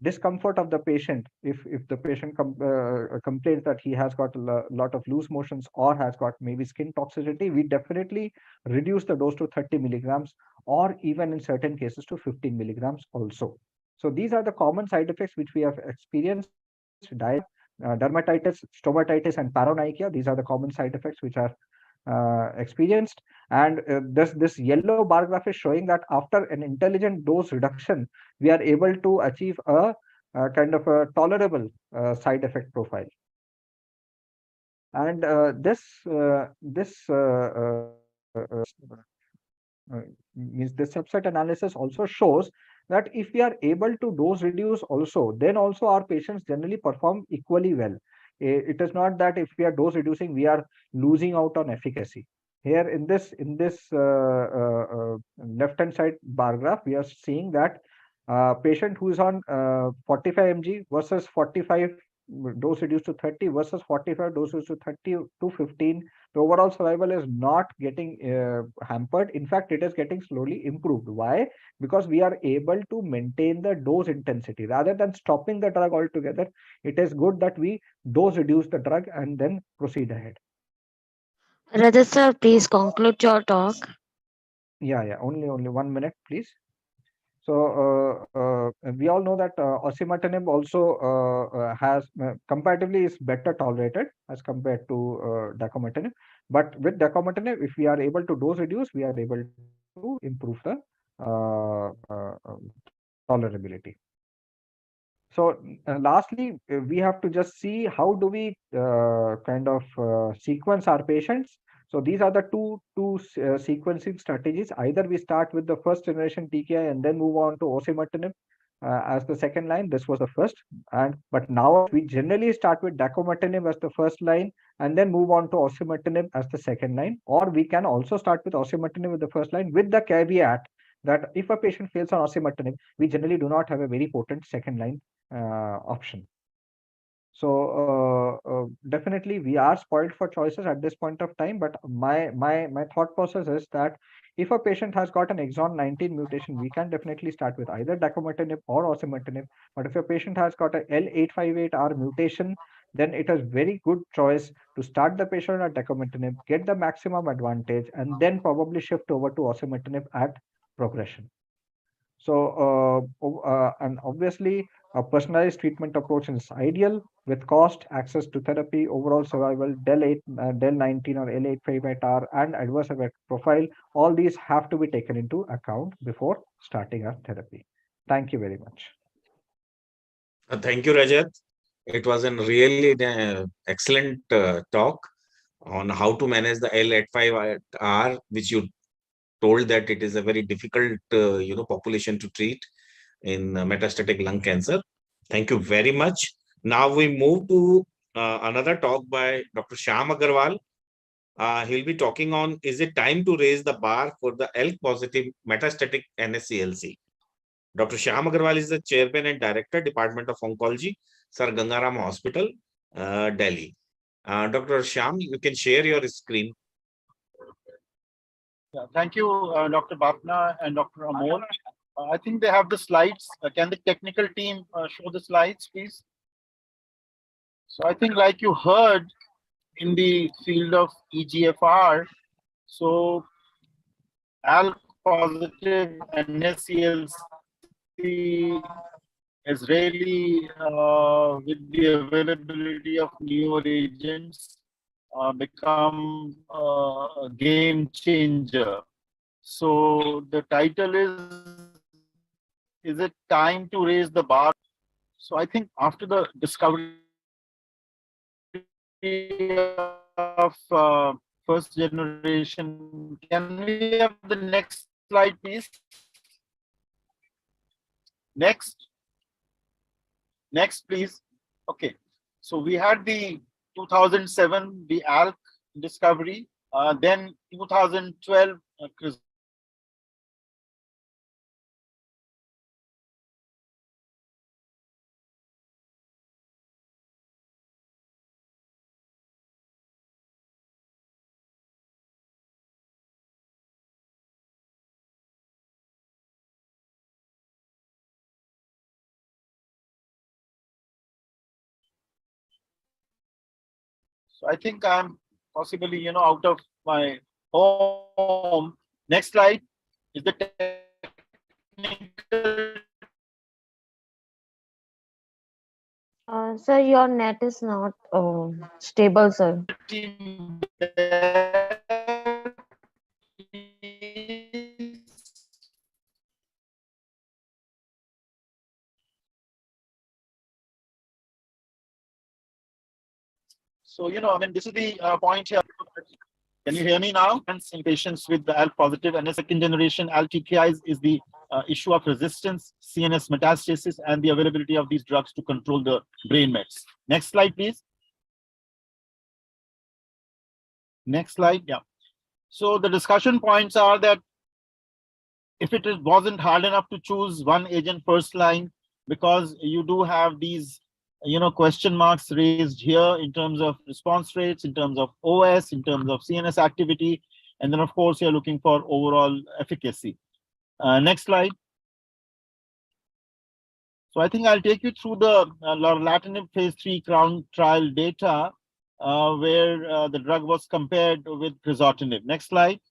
Speaker 6: discomfort of the patient, if the patient complains that he has got a lot of loose motions or has got maybe skin toxicity, we definitely reduce the dose to 30 milligrams, or even in certain cases to 15 milligrams also. So these are the common side effects which we have experienced: diarrhea, dermatitis, stomatitis, and paronychia. These are the common side effects which are experienced. And this yellow bar graph is showing that after an intelligent dose reduction, we are able to achieve a kind of a tolerable side effect profile. And this means the subset analysis also shows that if we are able to dose reduce also, then also our patients generally perform equally well. It is not that if we are dose reducing, we are losing out on efficacy. Here in this left-hand side bar graph, we are seeing that patient who is on 45 mg versus 45 dose reduced to 30 versus 45 doses to 30 to 15, the overall survival is not getting hampered. In fact, it is getting slowly improved. Why? Because we are able to maintain the dose intensity rather than stopping the drug altogether. It is good that we dose reduce the drug and then proceed ahead.
Speaker 1: Rajat sir, please conclude your talk.
Speaker 6: Yeah, only 1 minute, please. So we all know that osimertinib also has comparatively is better tolerated as compared to dacometinib. But with dacometinib, if we are able to dose reduce, we are able to improve the tolerability. So lastly, we have to just see how do we kind of sequence our patients. So these are the two sequencing strategies. Either we start with the first generation TKI and then move on to osimertinib as the second line. This was the first, but now we generally start with dacometinib as the first line and then move on to osimertinib as the second line. Or we can also start with osimertinib with the first line, with the caveat that if a patient fails on osimertinib, we generally do not have a very potent second line option. So definitely we are spoiled for choices at this point of time, but my thought process is that if a patient has got an exon 19 mutation, we can definitely start with either dacometinib or osimertinib. But if a patient has got a L858R mutation, then it is very good choice to start the patient at dacometinib, get the maximum advantage, and then probably shift over to osimertinib at progression. So and obviously a personalized treatment approach is ideal with cost, access to therapy, overall survival, DEL19 or L858R, and adverse event profile. All these have to be taken into account before starting our therapy. Thank you very much.
Speaker 3: Thank you, Rajat. It was a really excellent talk on how to manage the L85R, which you told that it is a very difficult population to treat in metastatic lung cancer. Thank you very much. Now we move to another talk by Dr. Shyam Agarwal. He'll be talking on, is it time to raise the bar for the ALK positive metastatic NSCLC? Dr. Shyam Agarwal is the chairman and director, Department of Oncology, Sir Gangaram Hospital, Delhi. Dr. Shyam, you can share your screen.
Speaker 7: Yeah, thank you, Dr. Bapna and Dr. Amol. I think they have the slides. Can the technical team show the slides, please? So I think, like you heard, in the field of EGFR, so ALK positive NSCLC is really, with the availability of newer agents, become a game changer. So the title is it time to raise the bar? So I think after the discovery of first generation, can we have the next slide, please? Next, please. Okay, so we had the 2007, the ALK discovery, then 2012, so I think I'm possibly, out of my home. Next slide is the technical
Speaker 1: Sir, your net is not stable, sir.
Speaker 7: team. So, I mean, this is the point here. Can you hear me now? In patients with the ALK positive and a second generation ALK TKIs is the issue of resistance, CNS metastasis, and the availability of these drugs to control the brain mets. Next slide, please. Next slide. Yeah. So the discussion points are that if it wasn't hard enough to choose one agent first line, because you do have these question marks raised here in terms of response rates, in terms of OS, in terms of CNS activity, and then of course you're looking for overall efficacy. Next slide. So I think I'll take you through the lorlatinib phase 3 CROWN trial data, where the drug was compared with crizotinib. Next slide.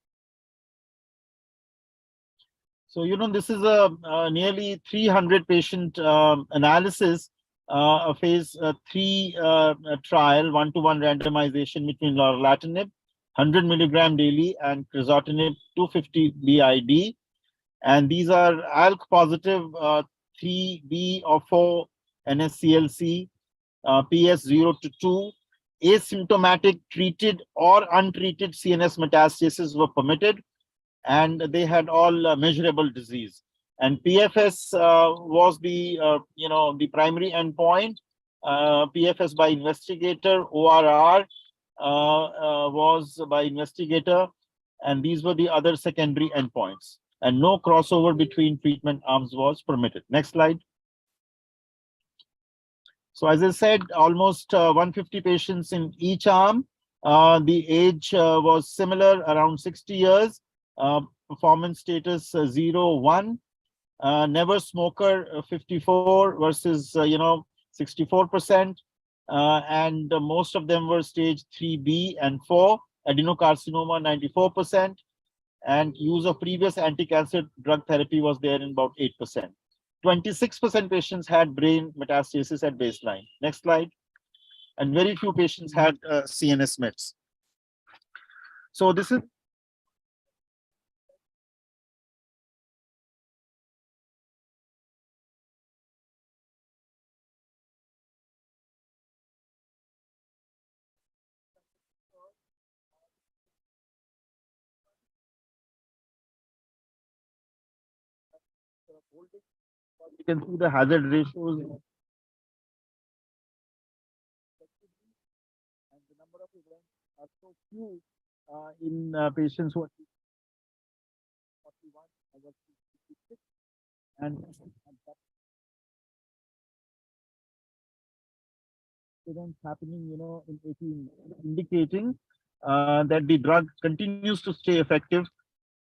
Speaker 7: So, this is a nearly 300 patient analysis, a phase 3 trial, 1-to-1 randomization between lorlatinib, 100 milligram daily, and crizotinib 250 BID. And these are ALK positive 3B or 4 NSCLC, PS 0 to 2, asymptomatic treated or untreated CNS metastases were permitted, and they had all measurable disease. And PFS was the the primary endpoint. PFS by investigator, ORR was by investigator, and these were the other secondary endpoints. And no crossover between treatment arms was permitted. Next slide. So as I said, almost 150 patients in each arm. The age was similar, around 60 years. Performance status 0, 1. Never smoker 54 versus 64%. And most of them were stage 3B and 4. Adenocarcinoma 94%. And use of previous anti-cancer drug therapy was there in about 8%. 26% patients had brain metastasis at baseline. Next slide. And very few patients had CNS mets. So this is you can see the hazard ratios and the number of events are so few in patients who are 41 over 56, and that events happening in 18, indicating that the drug continues to stay effective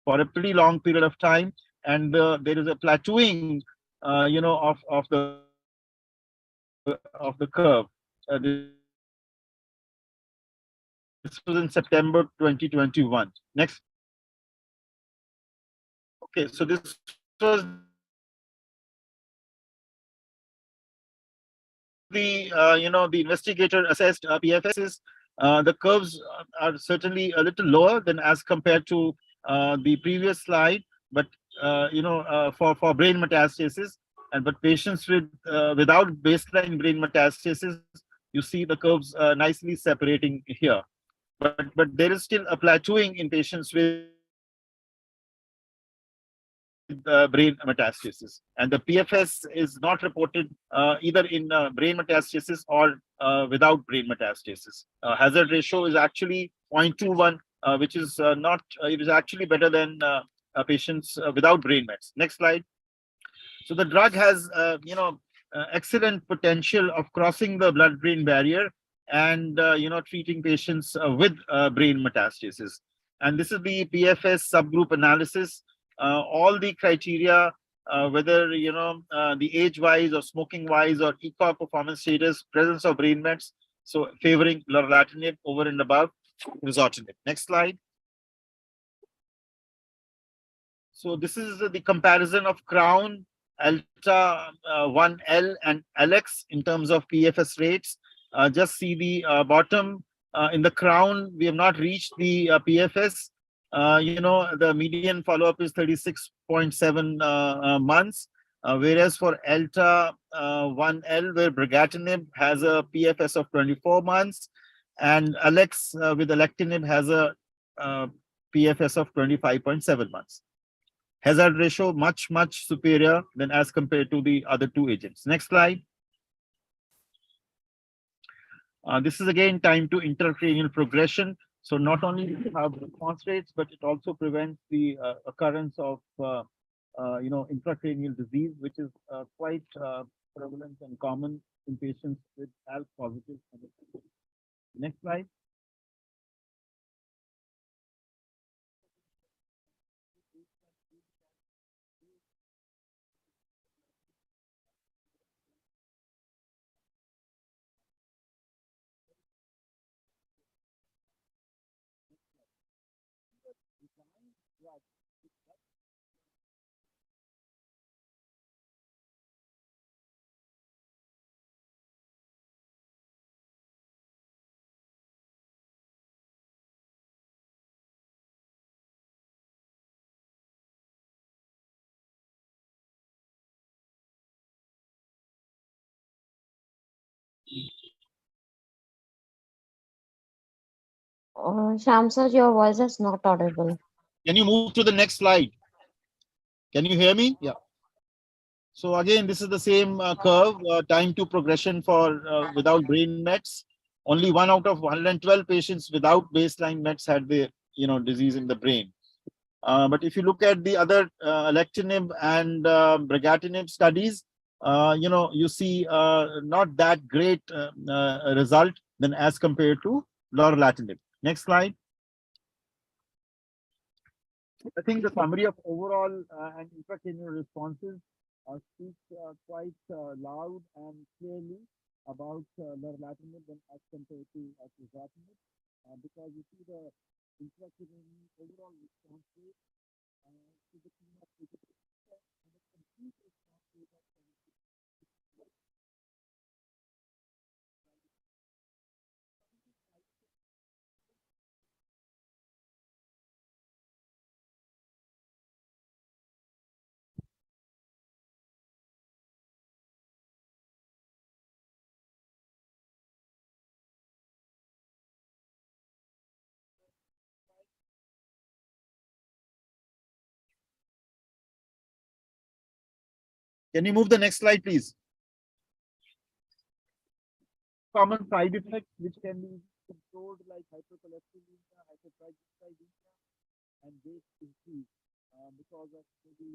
Speaker 7: for a pretty long period of time, and there is a plateauing of the curve. This was in September 2021. Next. Okay, so this was the the investigator assessed PFSs, the curves are certainly a little lower than as compared to the previous slide, but for brain metastasis, but patients with without baseline brain metastasis, you see the curves nicely separating here. But there is still a plateauing in patients with brain metastasis, and the PFS is not reported either in brain metastasis or without brain metastasis. Hazard ratio is actually 0.21, which is not. It is actually better than patients without brain mets. Next slide. So the drug has excellent potential of crossing the blood-brain barrier and treating patients with brain metastasis. And this is the PFS subgroup analysis. All the criteria, whether the age-wise or smoking-wise or ECOG performance status, presence of brain mets, so favoring lorlatinib over and above crizotinib. Next slide. So this is the comparison of CROWN, ALTA 1L and ALEX in terms of PFS rates. Just see the bottom. In the CROWN, we have not reached the PFS. The median follow-up is 36.7 months, whereas for ALTA 1L, where brigatinib has a PFS of 24 months, and ALEX with alectinib has a PFS of 25.7 months. Hazard ratio much superior than as compared to the other two agents. Next slide. This is again time to intracranial progression. So not only do we have response rates, but it also prevents the occurrence of intracranial disease, which is quite prevalent and common in patients with ALK positive. Next slide.
Speaker 1: Shyam sir, your voice is not audible.
Speaker 7: Can you move to the next slide? Can you hear me? Yeah. So again, this is the same curve, time to progression for without brain mets. Only 1 out of 112 patients without baseline mets had the disease in the brain. But if you look at the other alectinib and brigatinib studies, you see not that great result than as compared to lorlatinib. Next slide. I think the summary of overall and intracranial responses speaks quite loud and clearly about lorlatinib as compared to crizotinib, because you see the intracranial overall response rate to the chemo and the complete response rate of 76%. Can you move the next slide, please? Common side effects which can be controlled, like hypercholesterolemia, hypertriglyceridemia, and weight increase because of the.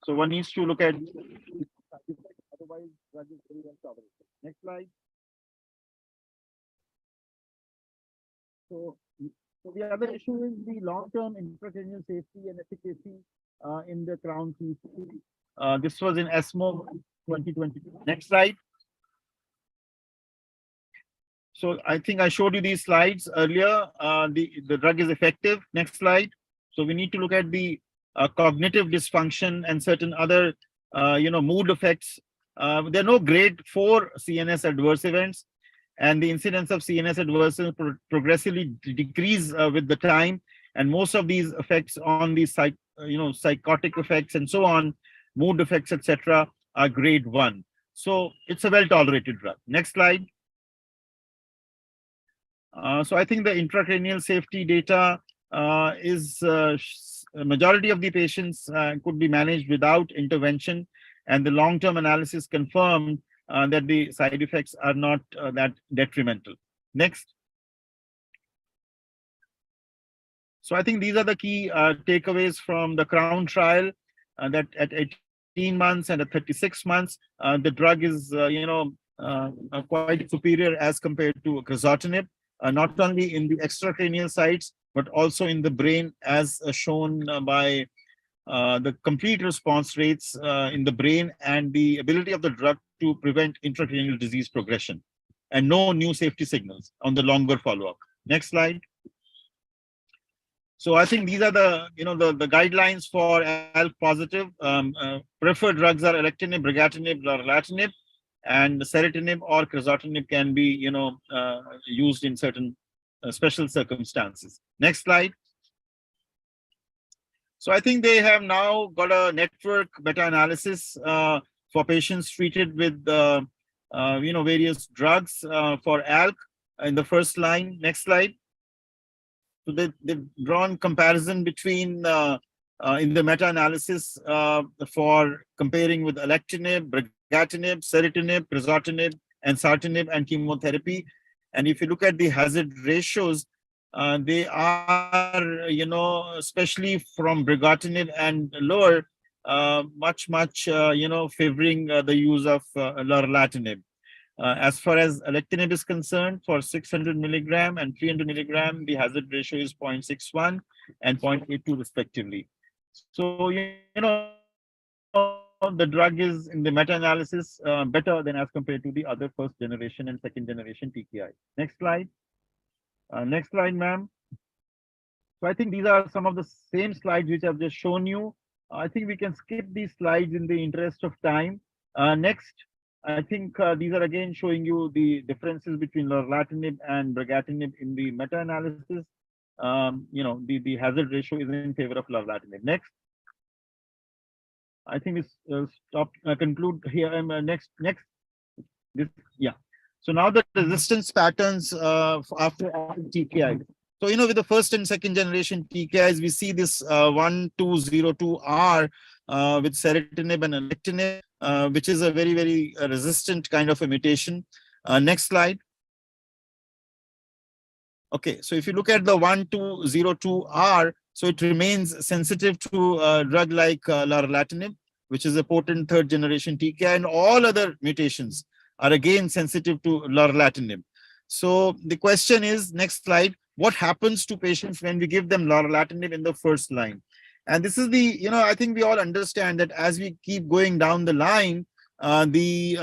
Speaker 7: So one needs to look at side effects, otherwise drug is very well tolerated. Next slide. So the other issue is the long-term intracranial safety and efficacy in the CROWN P3. This was in ESMO 2022. Next slide. So I think I showed you these slides earlier. The drug is effective. Next slide. So we need to look at the cognitive dysfunction and certain other mood effects There are no grade 4 CNS adverse events, and the incidence of CNS adverse events progressively decrease with the time. And most of these effects on the psychotic effects and so on, mood effects, etc., are grade 1. So it's a well-tolerated drug. Next slide. So I think the intracranial safety data is a majority of the patients could be managed without intervention, and the long-term analysis confirmed that the side effects are not that detrimental. Next. So I think these are the key takeaways from the CROWN trial, that at 18 months and at 36 months, the drug is quite superior as compared to crizotinib, not only in the extracranial sites, but also in the brain, as shown by the complete response rates in the brain and the ability of the drug to prevent intracranial disease progression, and no new safety signals on the longer follow-up. Next slide. So I think these are the the guidelines for ALK positive. Preferred drugs are alectinib, brigatinib, lorlatinib, and ceritinib or crizotinib can be used in certain special circumstances. Next slide. So I think they have now got a network meta-analysis for patients treated with various drugs for ALK in the first line. Next slide. So they've drawn comparison between in the meta-analysis for comparing with alectinib, brigatinib, ceritinib, crizotinib, and ensartinib and chemotherapy. And if you look at the hazard ratios, they are, especially from brigatinib and lower, much favoring the use of lorlatinib. As far as alectinib is concerned, for 600 milligram and 300 milligram, the hazard ratio is 0.61 and 0.82 respectively. So, the drug is in the meta-analysis better than as compared to the other first generation and second generation TKI. Next slide. Next slide, ma'am. So I think these are some of the same slides which I've just shown you. I think we can skip these slides in the interest of time. Next. I think these are again showing you the differences between lorlatinib and brigatinib in the meta-analysis. The hazard ratio is in favor of lorlatinib. Next. I think we conclude here. Next. This, yeah. So now the resistance patterns after TKI. So, with the first and second generation TKIs, we see this 1202R with ceritinib and alectinib, which is a very, very resistant kind of a mutation. Next slide. Okay, so if you look at the 1202R, so it remains sensitive to a drug like lorlatinib, which is a potent third generation TKI, and all other mutations are again sensitive to lorlatinib. So the question is, next slide, what happens to patients when we give them lorlatinib in the first line? And this is the, I think we all understand that as we keep going down the line, the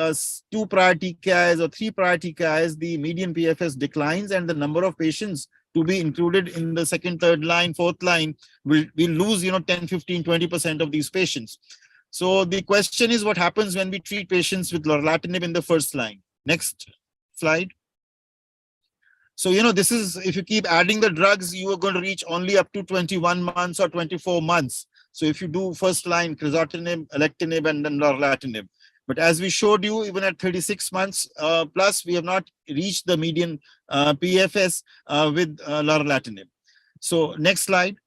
Speaker 7: 2 prior TKIs or 3 prior TKIs, the median PFS declines, and the number of patients to be included in the second, third line, fourth line will lose, 10, 15, 20% of these patients. So the question is, what happens when we treat patients with lorlatinib in the first line? Next slide. So, this is, if you keep adding the drugs, you are going to reach only up to 21 months or 24 months. So if you do first line crizotinib, alectinib, and then lorlatinib. But as we showed you, even at 36 months plus, we have not reached the median PFS with lorlatinib. So next slide.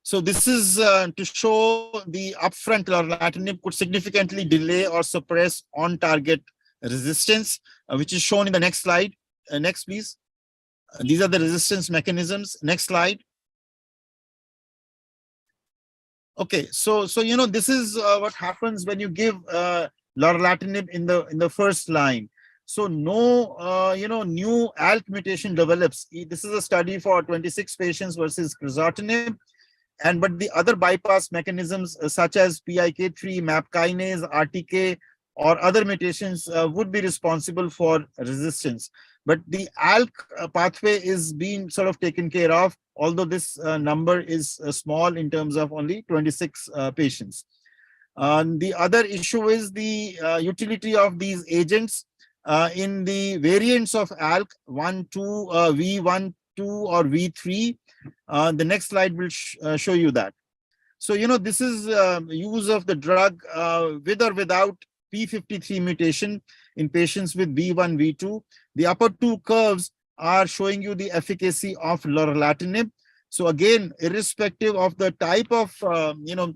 Speaker 7: So this is to show the upfront lorlatinib could significantly delay or suppress on-target resistance, which is shown in the next slide. Next, please. These are the resistance mechanisms. Next slide. Okay, so this is what happens when you give lorlatinib in the first line. So no new ALK mutation develops. This is a study for 26 patients versus crizotinib. But the other bypass mechanisms such as PIK3, MAP kinase, RTK, or other mutations would be responsible for resistance. But the ALK pathway is being sort of taken care of, although this number is small in terms of only 26 patients.
Speaker 8: The other issue is the utility of these agents in the variants of ALK 1, 2, V1, 2 or V3. The next slide will show you that. So, this is use of the drug with or without P53 mutation in patients with V1, V2. The upper two curves are showing you the efficacy of lorlatinib. So again, irrespective of the type of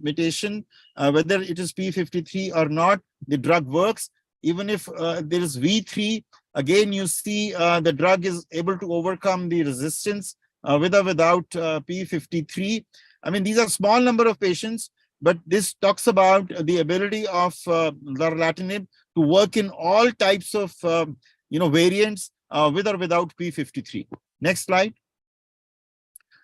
Speaker 8: mutation, whether it is P53 or not, the drug works. Even if there is V3, again, you see the drug is able to overcome the resistance with or without P53. I mean, these are small number of patients, but this talks about the ability of lorlatinib to work in all types of variants with or without P53. Next slide.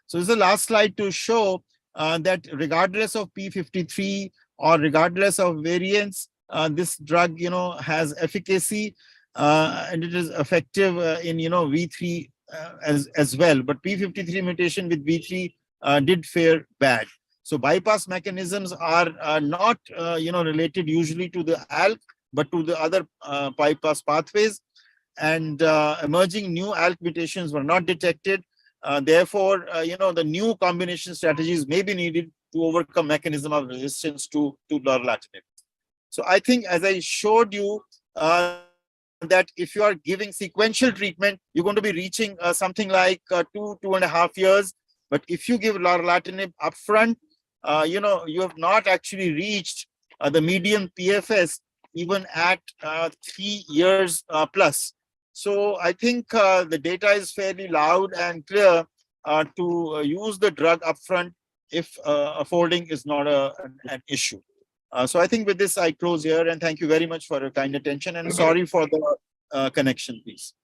Speaker 8: So this is the last slide to show that regardless of P53 or regardless of variants, this drug has efficacy and it is effective in V3 as well. But P53 mutation with V3 did fare bad. So bypass mechanisms are not related usually to the ALK, but to the other bypass pathways, and emerging new ALK mutations were not detected. Therefore, the new combination strategies may be needed to overcome mechanism of resistance to lorlatinib. So I think, as I showed you, that if you are giving sequential treatment, you're going to be reaching something like 2.5 years. But if you give lorlatinib upfront, you have not actually reached the median PFS even at 3 years plus. So I think the data is fairly loud and clear to use the drug upfront if affording is not an issue. So I think with this, I close here, and thank you very much for your kind attention, and sorry for the connection, please.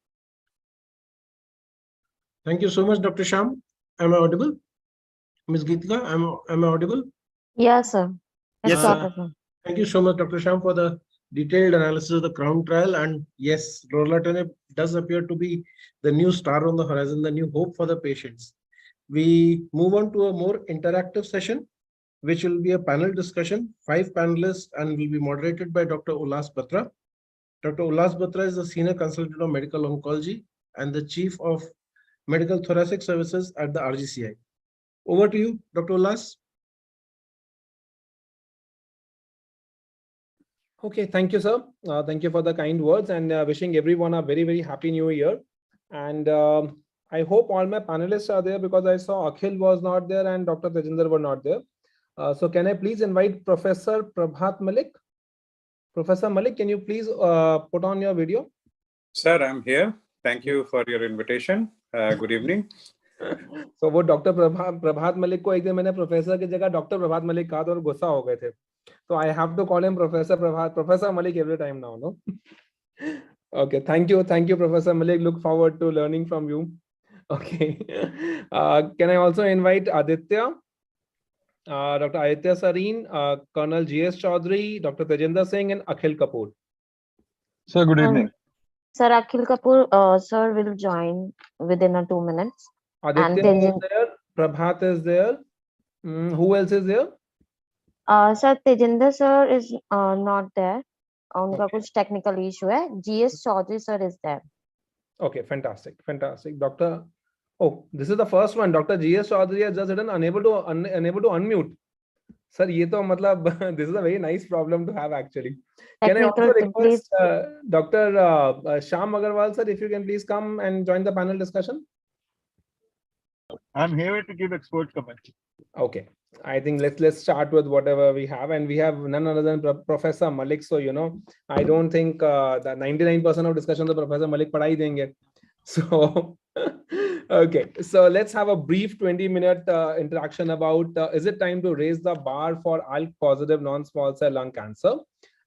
Speaker 5: Thank you so much, Dr. Shyam. Am I audible? Ms. Geetika, am I audible?
Speaker 1: Yes, sir.
Speaker 8: Yes, sir.
Speaker 5: Thank you so much, Dr. Shyam, for the detailed analysis of the CROWN trial. And yes, lorlatinib does appear to be the new star on the horizon, the new hope for the patients. We move on to a more interactive session, which will be a panel discussion, 5 panelists, and will be moderated by Dr. Ullas Batra. Dr. Ullas Batra is the Senior Consultant of Medical Oncology and the Chief of Medical Thoracic Services at the RGCI. Over to you, Dr. Ullas.
Speaker 9: Okay, thank you, sir. Thank you for the kind words, and wishing everyone a very, very happy new year. And I hope all my panelists are there, because I saw Akhil was not there and Dr. Tejinder were not there. So can I please invite Professor Prabhat Malik? Professor Malik, can you please put on your video?
Speaker 10: Sir, I'm here. Thank you for your invitation. Good evening.
Speaker 9: So वो Dr. Prabhat Malik को एक दिन मैंने professor की जगह doctor प्रभात मलिक कहा और गुस्सा हो गए थे. So I have to call him Professor Malik every time now, no? Okay, thank you, Professor Malik. Look forward to learning from you. Okay, can I also invite Aditya, Dr. Aditya Sareen, Colonel G.S. Chaudhary, Dr. Tejinder Singh, and Akhil Kapoor.
Speaker 11: Sir, good evening.
Speaker 1: Sir, Akhil Kapoor, sir, will join within 2 minutes.
Speaker 9: Aditya is there, Prabhat is there. Who else is there?
Speaker 1: Sir, Tejinder sir is not there. उनका कुछ technical issue है. G.S. Chaudhary sir is there.
Speaker 9: Okay, fantastic. Dr. Oh, this is the first one. Dr. G.S. Chaudhary has just written unable to unmute. Sir, ये तो मतलब this is a very nice problem to have actually. Can I also request Dr. Shyam Agarwal sir, if you can please come and join the panel discussion?
Speaker 7: I'm here to give expert comment.
Speaker 9: Okay, I think let's start with whatever we have, and we have none other than Professor Malik. So I don't think that 99% of discussion the Professor Malik padha hi denge. So okay, so let's have a brief 20-minute interaction about is it time to raise the bar for ALK positive non-small cell lung cancer?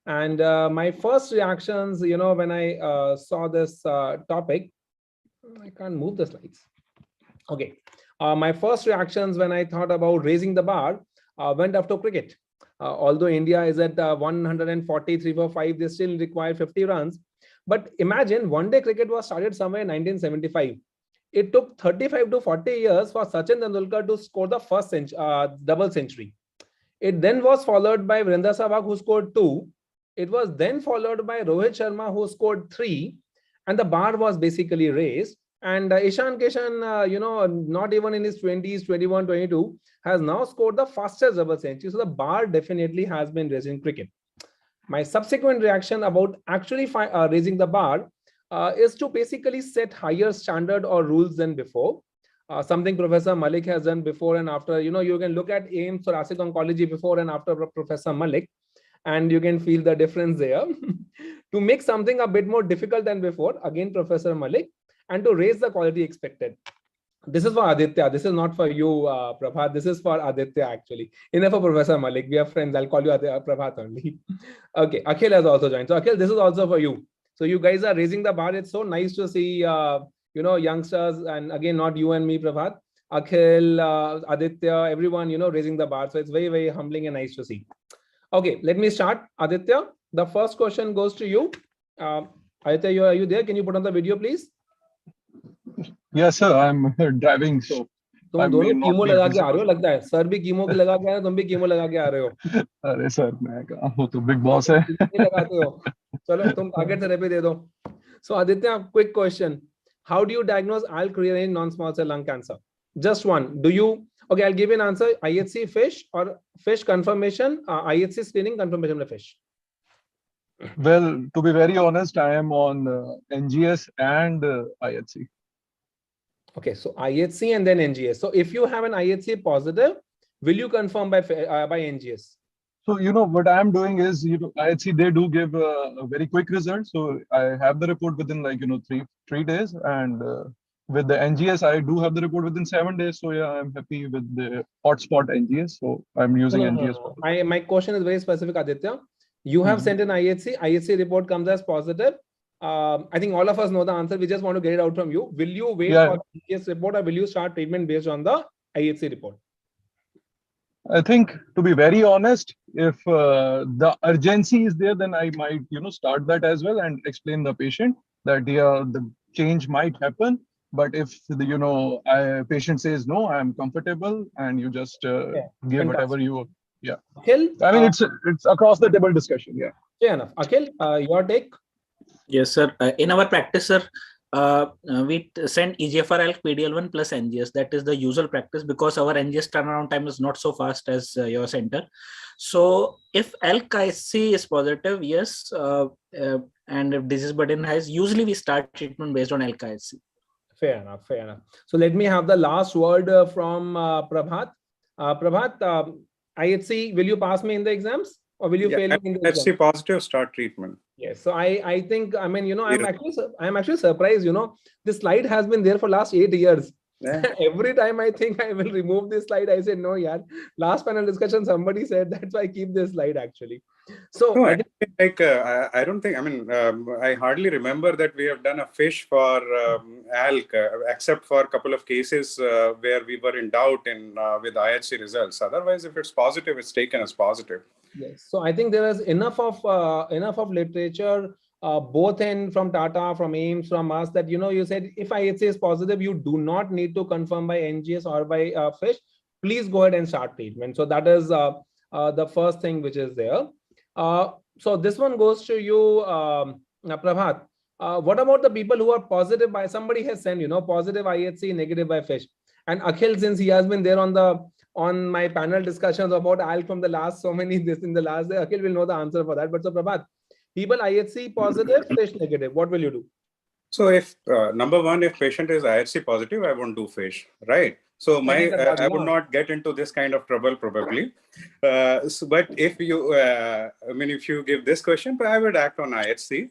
Speaker 9: And my first reactions, when I saw this topic, I can't move the slides. Okay, my first reactions when I thought about raising the bar went after cricket. Although India is at 143 for 5, they still require 50 runs. But imagine one-day cricket was started somewhere in 1975. It took 35 to 40 years for Sachin Tendulkar to score the first double century. It then was followed by Virendra Sehwag, who scored 2. It was then followed by Rohit Sharma, who scored 3. And the bar was basically raised. And Ishan Kishan, not even in his 20s, 21, 22, has now scored the fastest ever century. So the bar definitely has been raised in cricket. My subsequent reaction about actually raising the bar is to basically set higher standard or rules than before. Something Professor Malik has done before and after. You can look at AIIMS Thoracic Oncology before and after Professor Malik, and you can feel the difference there. To make something a bit more difficult than before, again, Professor Malik, and to raise the quality expected. This is for Aditya. This is not for you, Prabhat. This is for Aditya, actually. Enough for Professor Malik. We are friends. I'll call you Prabhat only. Okay, Akhil has also joined. So Akhil, this is also for you. So you guys are raising the bar. It's so nice to see, youngsters, and again, not you and me, Prabhat. Akhil, Aditya, everyone, raising the bar. So it's very, very humbling and nice to see. Okay, let me start. Aditya, the first question goes to you. Aditya, are you there? Can you put on the video, please?
Speaker 11: Yes, sir. I'm driving, so
Speaker 9: तुम दोनों chemo लगा के आ रहे हो लगता है. Sir भी chemo के लगा के आ रहे हो, तुम भी कीमो लगा के आ रहे हो.
Speaker 11: अरे सर, मैं कहा वो तो बिग बॉस है.
Speaker 9: नहीं लगाते हो. चलो तुम टारगेट थेरेपी दे दो. So Aditya, quick question. How do you diagnose ALK-rearranged non-small cell lung cancer? Just one. Do you? Okay, I'll give you an answer. IHC FISH or FISH confirmation, IHC screening confirmation of FISH.
Speaker 11: Well, to be very honest, I am on NGS and IHC.
Speaker 9: Okay, so IHC and then NGS. So if you have an IHC positive, will you confirm by NGS?
Speaker 11: So, what I am doing is, IHC, they do give a very quick result. So I have the report within 3 days. And with the NGS, I do have the report within 7 days. So yeah, I'm happy with the hotspot NGS. So I'm using NGS.
Speaker 9: My question is very specific, Aditya. You have sent an IHC report comes as positive. I think all of us know the answer. We just want to get it out from you. Will you wait for the NGS report, or will you start treatment based on the IHC report?
Speaker 11: I think, to be very honest, if the urgency is there, then I might, start that as well and explain the patient that the change might happen. But if the patient says no, I am comfortable, and you just give whatever you. Yeah.
Speaker 9: Akhil,
Speaker 11: I mean, it's across the table discussion. Yeah.
Speaker 9: Fair enough. Akhil, your take?
Speaker 12: Yes, sir. In our practice, sir, we send EGFR ALK PD-L1 plus NGS. That is the usual practice, because our NGS turnaround time is not so fast as your center. So if ALK-IHC is positive, yes, and if disease burden is, usually we start treatment based on ALK-IHC.
Speaker 9: Fair enough. Fair enough. So let me have the last word from Prabhat. Prabhat, IHC, will you pass me in the exams, or will you fail me in the exams?
Speaker 10: IHC positive, start treatment.
Speaker 9: Yes. So I think, I'm actually surprised. This slide has been there for last 8 years. Yeah. Every time I think I will remove this slide, I say no, yeah. Last panel discussion, somebody said that's why I keep this slide actually. So
Speaker 10: no, I don't think. I mean, I hardly remember that we have done a FISH for ALK, except for a couple of cases where we were in doubt with IHC results. Otherwise, if it's positive, it's taken as positive.
Speaker 9: Yes. So I think there is enough of literature, both from Tata, from AIIMS, from us, that you said if IHC is positive, you do not need to confirm by NGS or by FISH. Please go ahead and start treatment. So that is the first thing which is there. So this one goes to you, Prabhat. What about the people who are positive by, somebody has sent, positive IHC, negative by FISH? And Akhil, since he has been there on my panel discussions about ALK from the last in the last day, Akhil will know the answer for that. But so Prabhat, people IHC positive, FISH negative, what will you do?
Speaker 10: So if number one, if patient is IHC positive, I won't do FISH, right? So I would not get into this kind of trouble probably. But if you, if you give this question, I would act on IHC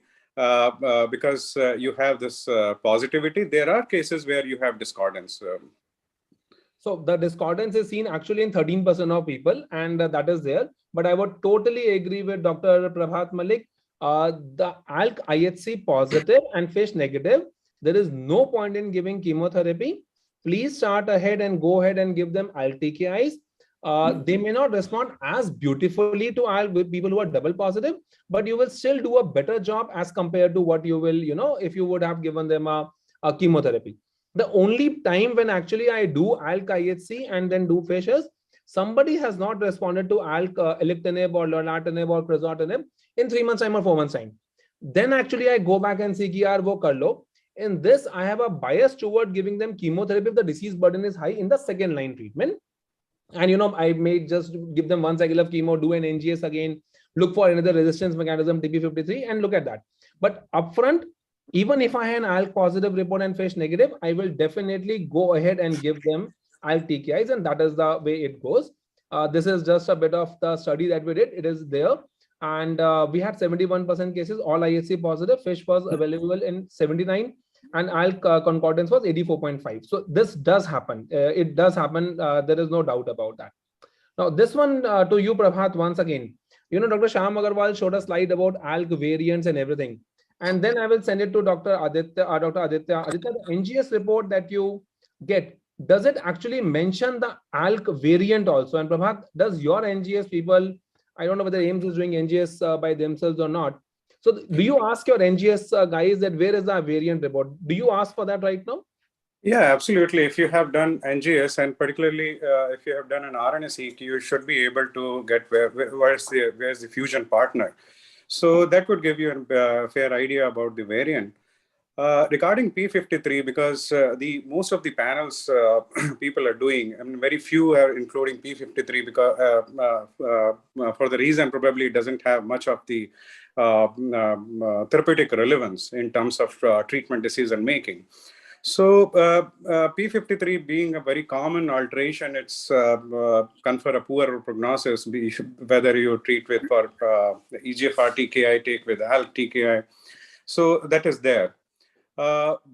Speaker 10: because you have this positivity. There are cases where you have discordance.
Speaker 9: So the discordance is seen actually in 13% of people, and that is there. But I would totally agree with Dr. Prabhat Malik. The ALK IHC positive and FISH negative, there is no point in giving chemotherapy. Please start ahead and go ahead and give them ALK TKIs. They may not respond as beautifully to ALK with people who are double positive, but you will still do a better job as compared to what you will, if you would have given them a chemotherapy. The only time when actually I do ALK IHC and then do FISH is somebody has not responded to alectinib or lorlatinib or crizotinib in 3 months time or 4 months time, then actually I go back and say ki yaar wo kar lo. In this, I have a bias toward giving them chemotherapy if the disease burden is high in the second line treatment. And I may just give them one cycle of chemo, do an NGS again, look for another resistance mechanism, TP53, and look at that. But upfront, even if I have an ALK positive report and FISH negative, I will definitely go ahead and give them ALK TKIs, and that is the way it goes. This is just a bit of the study that we did. It is there. And we had 71% cases, all IHC positive. FISH was available in 79, and ALK concordance was 84.5. So this does happen. It does happen. There is no doubt about that. Now, this one to you, Prabhat, once again. Dr. Shyam Agarwal showed a slide about ALK variants and everything. And then I will send it to Dr. Aditya. Aditya, the NGS report that you get, does it actually mention the ALK variant also? And Prabhat, does your NGS people, I don't know whether AIIMS is doing NGS by themselves or not. So do you ask your NGS guys that where is the variant report? Do you ask for that right now?
Speaker 10: Yeah, absolutely. If you have done NGS, and particularly if you have done an RNA-seq, you should be able to get where's the fusion partner. So that would give you a fair idea about the variant. Regarding P53, because most of the panels people are doing, I mean, very few are including P53 because for the reason probably it doesn't have much of the therapeutic relevance in terms of treatment decision making. So P53 being a very common alteration, it's confer a poor prognosis, whether you treat with for EGFR TKI, take with ALK TKI. So that is there.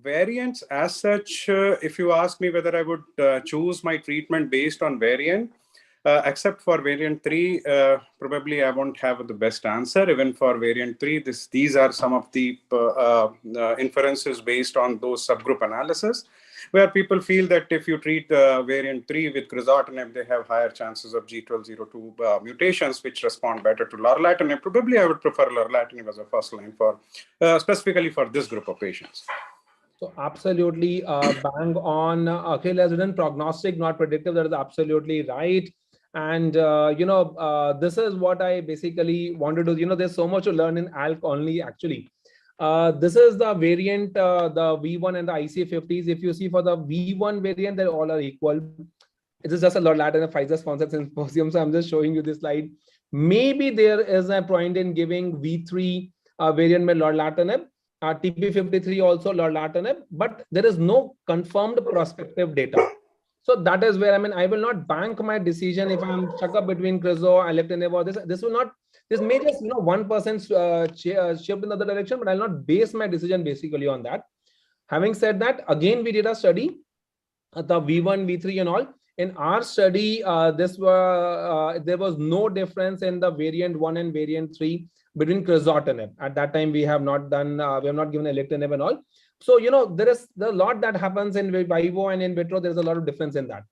Speaker 10: Variants as such, if you ask me whether I would choose my treatment based on variant, except for variant 3, probably I won't have the best answer. Even for variant 3, these are some of the inferences based on those subgroup analysis, where people feel that if you treat variant 3 with crizotinib, they have higher chances of G1202 mutations, which respond better to lorlatinib. Probably I would prefer lorlatinib as a first line for specifically for this group of patients.
Speaker 9: So absolutely bang on. Akhil has written prognostic, not predictive. That is absolutely right. And, this is what I basically wanted to, there's so much to learn in ALK only, actually. This is the variant, the V1 and the IC50s. If you see for the V1 variant, they all are equal. It is just a lorlatinib Pfizer-sponsored symposium, so I'm just showing you this slide. Maybe there is a point in giving V3 variant with lorlatinib, TP53 also lorlatinib, but there is no confirmed prospective data. So that is where, I will not bank my decision if I'm stuck up between crizo, alectinib, or this will not, this may just, 1% shift in the other direction, but I'll not base my decision basically on that. Having said that, again, we did a study, the V1, V3 and all. In our study, there was no difference in the variant 1 and variant 3 between crizotinib. At that time, we have not done, we have not given alectinib and all. So, there is a lot that happens in vivo and in vitro. There's a lot of difference in that.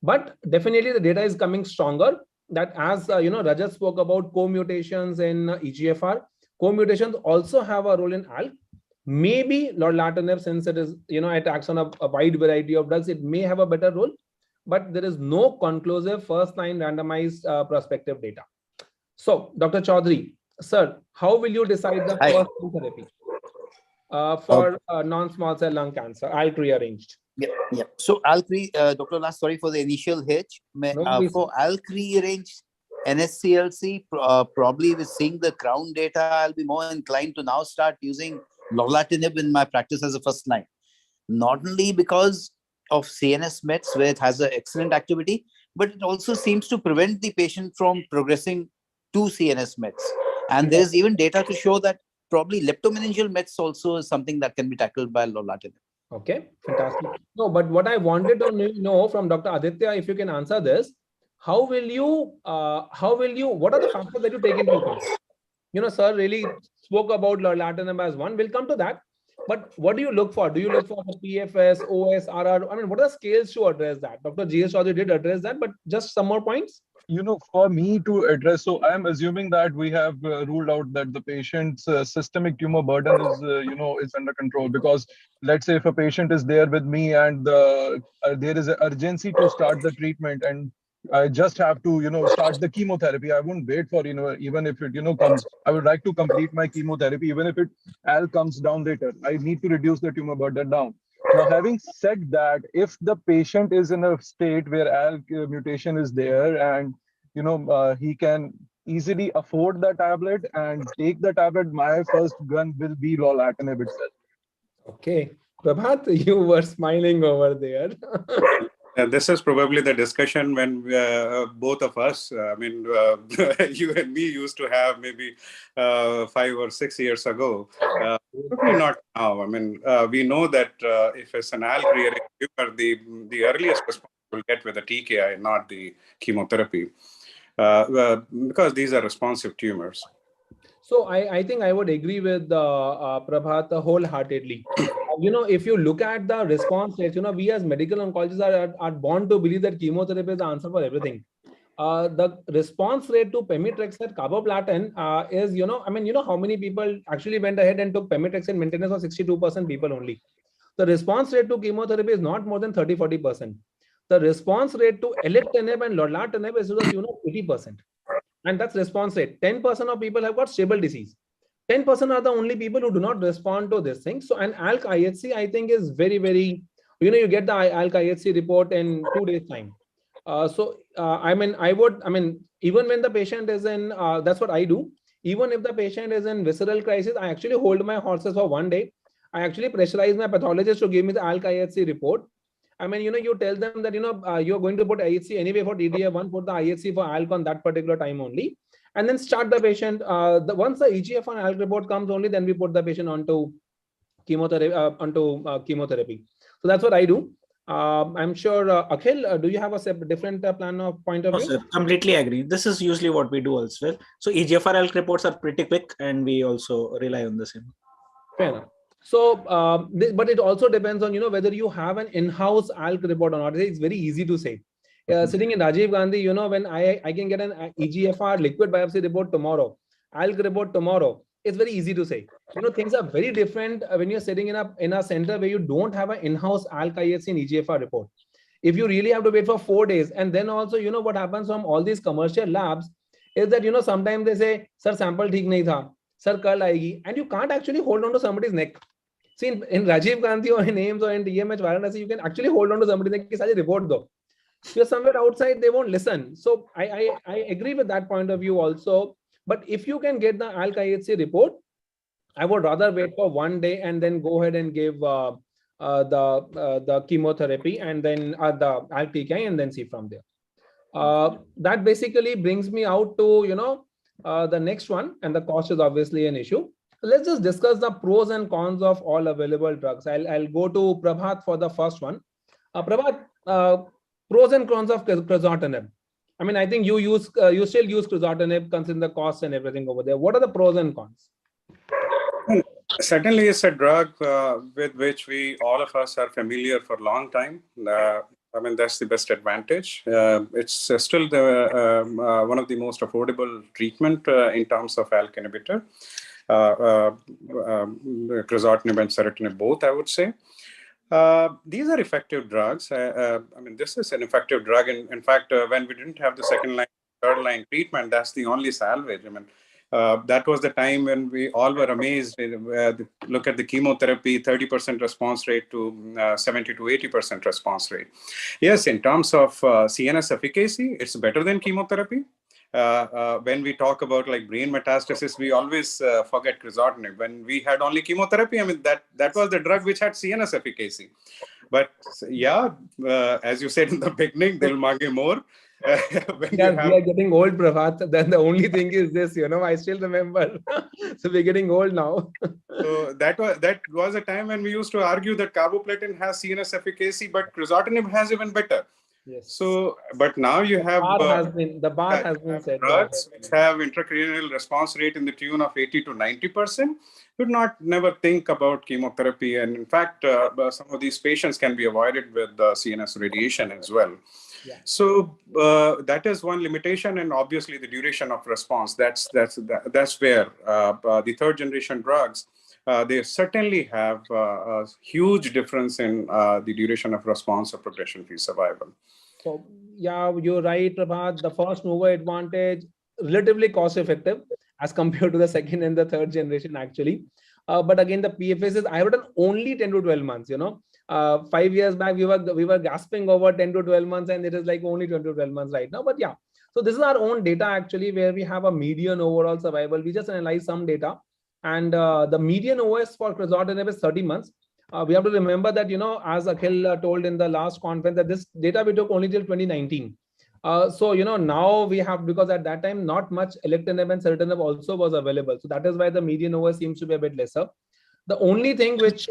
Speaker 9: But definitely the data is coming stronger that as, Rajat spoke about co-mutations in EGFR, co-mutations also have a role in ALK. Maybe lorlatinib, since it is, it acts on a wide variety of drugs, it may have a better role, but there is no conclusive first-line randomized prospective data. So, Dr. Chaudhary, sir, how will you decide the first therapy for non-small cell lung cancer, ALK rearranged?
Speaker 13: Yeah. So ALK, Dr. Last, sorry for the initial hitch. For ALK rearranged NSCLC, probably with seeing the CROWN data, I'll be more inclined to now start using lorlatinib in my practice as a first line. Not only because of CNS mets, where it has an excellent activity, but it also seems to prevent the patient from progressing to CNS mets. And there's even data to show that probably leptomeningeal mets also is something that can be tackled by lorlatinib.
Speaker 9: Okay, fantastic. No, but what I wanted to know from Dr. Aditya, if you can answer this, what are the factors that you take into account? Sir really spoke about lorlatinib as one. We'll come to that. But what do you look for? Do you look for the PFS, OS, RR? What are the scales to address that? Dr. G.S. Chaudhary did address that, but just some more points.
Speaker 11: For me to address, so I'm assuming that we have ruled out that the patient's systemic tumor burden is, is under control. Because let's say if a patient is there with me and there is an urgency to start the treatment, and I just have to, start the chemotherapy. I won't wait for, even if it, comes. I would like to complete my chemotherapy, even if ALK comes down later. I need to reduce the tumor burden down. Now, having said that, if the patient is in a state where ALK mutation is there, and he can easily afford the tablet and take the tablet, my first gun will be lorlatinib itself.
Speaker 9: Okay, Prabhat, you were smiling over there.
Speaker 10: This is probably the discussion when both of us, you and me used to have maybe 5 or 6 years ago. Probably not now. I mean, we know that if it's an ALK rearranged tumor, the earliest response will get with a TKI, not the chemotherapy, because these are responsive tumors.
Speaker 9: So I think I would agree with Prabhat wholeheartedly. If you look at the response rates, we as medical oncologists are born to believe that chemotherapy is the answer for everything. The response rate to pemetrexed carboplatin is, how many people actually went ahead and took pemetrexed maintenance for 62% people only. The response rate to chemotherapy is not more than 30-40%. The response rate to alectinib and lorlatinib is 80%. And that's response rate. 10% of people have got stable disease. 10% are the only people who do not respond to this thing. So an ALK IHC, I think, is very, very, you get the ALK IHC report in 2 days time. Even when the patient is in, that's what I do. Even if the patient is in visceral crisis, I actually hold my horses for 1 day. I actually pressurize my pathologist to give me the ALK IHC report. You tell them that, you're going to put IHC anyway for DDF1, put the IHC for ALK on that particular time only, and then start the patient. Once the EGFR ALK report comes only, then we put the patient onto chemotherapy. So that's what I do. I'm sure, Akhil, do you have a different plan of point of view?
Speaker 12: Sir, completely agree. This is usually what we do as well. So EGFR ALK reports are pretty quick, and we also rely on the same.
Speaker 9: Fair enough. So, but it also depends on, whether you have an in-house ALK report or not. It's very easy to say. Sitting in Rajiv Gandhi, when I can get an EGFR liquid biopsy report tomorrow, ALK report tomorrow, it's very easy to say. Things are very different when you're sitting in a center where you don't have an in-house ALK IHC and EGFR report. If you really have to wait for 4 days, and then also, what happens from all these commercial labs is that, sometimes they say, sir, sample theek nahi tha, sir, kal aayegi, and you can't actually hold on to somebody's neck. See, in Rajiv Gandhi or in AIIMS or in DMH Varanasi, you can actually hold on to somebody's neck, ki sahi report do. If you're somewhere outside, they won't listen. So I agree with that point of view also. But if you can get the ALK IHC report, I would rather wait for 1 day and then go ahead and give the chemotherapy and then the ALK TKI and then see from there. That basically brings me out to, the next one, and the cost is obviously an issue. Let's just discuss the pros and cons of all available drugs. I'll go to Prabhat for the first one. Prabhat, pros and cons of crizotinib. I think you still use crizotinib, considering the costs and everything over there. What are the pros and cons?
Speaker 10: Certainly, it's a drug with which all of us are familiar for a long time. That's the best advantage. It's still one of the most affordable treatment in terms of ALK inhibitor. Crizotinib and ceritinib both, I would say. These are effective drugs. This is an effective drug. In fact, when we didn't have the second line, third line treatment, that's the only salvage. That was the time when we all were amazed. Look at the chemotherapy, 30% response rate to 70 to 80% response rate. Yes, in terms of CNS efficacy, it's better than chemotherapy. When we talk about like brain metastasis, we always forget crizotinib. When we had only chemotherapy, that was the drug which had CNS efficacy. But yeah, as you said in the beginning, they'll market more.
Speaker 9: We are getting old, Prabhat. Then the only thing is this, I still remember. So we're getting old now.
Speaker 10: So that was a time when we used to argue that carboplatin has CNS efficacy, but crizotinib has even better.
Speaker 9: Yes.
Speaker 10: So, but now you have
Speaker 9: the bar has been set.
Speaker 10: Drugs which have intracranial response rate in the tune of 80 to 90%. Would never think about chemotherapy, and in fact, some of these patients can be avoided with CNS radiation as well.
Speaker 9: Yeah.
Speaker 10: So that is one limitation, and obviously the duration of response. That's where the third generation drugs. They certainly have a huge difference in the duration of response or progression-free survival.
Speaker 9: So yeah, you're right, Prabhat. The first mover advantage, relatively cost effective as compared to the second and the third generation actually. But again, the PFS is, I have done only 10 to 12 months, 5 years back, we were gasping over 10 to 12 months, and it is like only 20 to 12 months right now. But yeah, so this is our own data actually, where we have a median overall survival. We just analyze some data, and the median OS for crizotinib is 30 months. We have to remember that, as Akhil told in the last conference, that this data we took only till 2019. So, now we have, because at that time, not much alectinib and ceritinib also was available. So that is why the median OS seems to be a bit lesser. The only thing which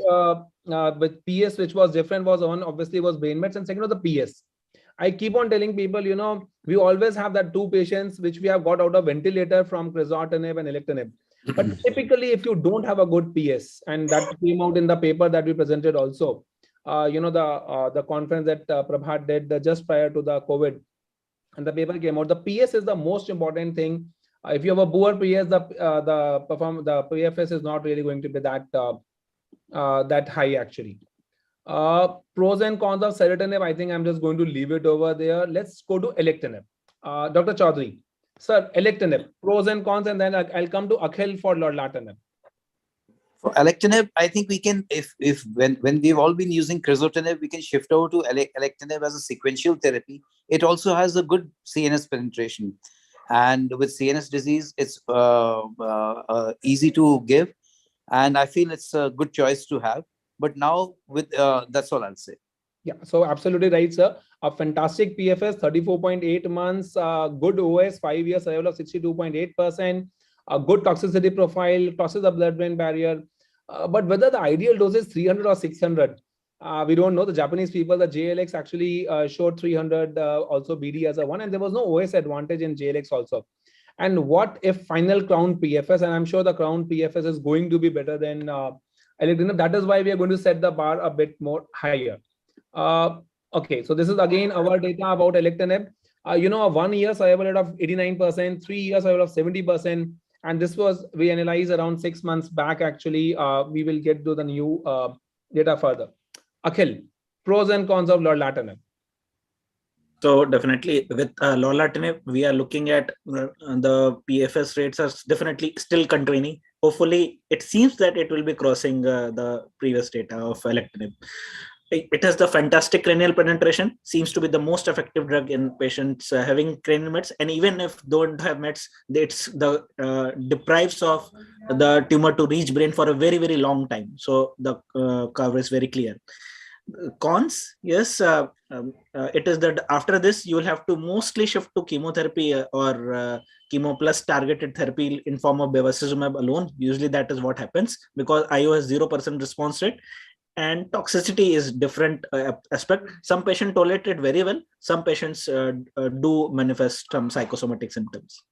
Speaker 9: with PS, which was different, was one, obviously, was brain mets, and second was the PS. I keep on telling people, we always have that 2 patients which we have got out of ventilator from crizotinib and alectinib. But typically, if you don't have a good PS, and that came out in the paper that we presented also, the conference that Prabhat did just prior to the COVID, and the paper came out, the PS is the most important thing. If you have a poor PS, the PFS is not really going to be that that high actually. Pros and cons of ceritinib, I think I'm just going to leave it over there. Let's go to alectinib. Dr. Chaudhary, sir, alectinib, pros and cons, and then I'll come to Akhil for lorlatinib.
Speaker 13: For alectinib, I think we can, when we've all been using crizotinib, we can shift over to alectinib as a sequential therapy. It also has a good CNS penetration, and with CNS disease, it's easy to give, and I feel it's a good choice to have. But now with that's all I'll say.
Speaker 9: Yeah, so absolutely right, sir. A fantastic PFS, 34.8 months, good OS, 5 years survival of 62.8%, a good toxicity profile, crosses the blood-brain barrier. But whether the ideal dose is 300 or 600, we don't know. The Japanese people, the JLX actually showed 300 also BD as a one, and there was no OS advantage in JLX also. And what if final crown PFS, and I'm sure the crown PFS is going to be better than alectinib. That is why we are going to set the bar a bit more higher. Okay, so this is again our data about alectinib. A 1 year survival rate of 89%, 3 years survival of 70%. And this was, we analyzed around 6 months back actually. We will get to the new data further. Akhil, pros and cons of lorlatinib.
Speaker 12: So definitely with lorlatinib, we are looking at the PFS rates are definitely still containing. Hopefully, it seems that it will be crossing the previous data of alectinib. It has the fantastic cranial penetration, seems to be the most effective drug in patients having cranial mets, and even if don't have mets, it's the deprives of the tumor to reach brain for a very, very long time. So the cover is very clear. Cons, yes, it is that after this you will have to mostly shift to chemotherapy or chemo plus targeted therapy in form of bevacizumab alone. Usually that is what happens because IO has 0% response rate, and toxicity is different aspect. Some patients tolerate it very well. Some patients do manifest some psychosomatic symptoms.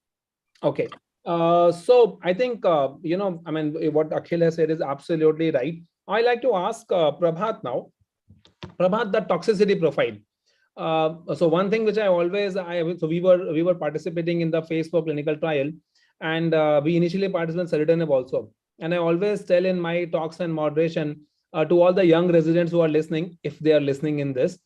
Speaker 9: Okay. So I think, what Akhil has said is absolutely right. I like to ask Prabhat now. Prabhat, the toxicity profile. So one thing which we were participating in the phase 4 clinical trial, and we initially participated in ceritinib also. And I always tell in my talks and moderation to all the young residents who are listening, if they are listening in this,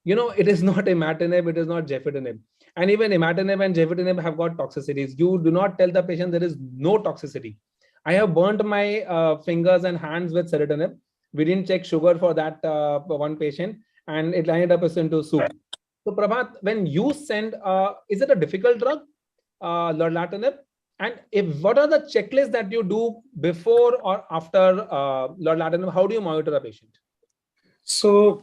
Speaker 9: it is not imatinib, it is not gefitinib. And even imatinib and gefitinib have got toxicities. You do not tell the patient there is no toxicity. I have burnt my fingers and hands with ceritinib. We didn't check sugar for that one patient, and it landed up into soup. So Prabhat, when you send, is it a difficult drug, lorlatinib? And what are the checklists that you do before or after lorlatinib? How do you monitor a patient?
Speaker 10: So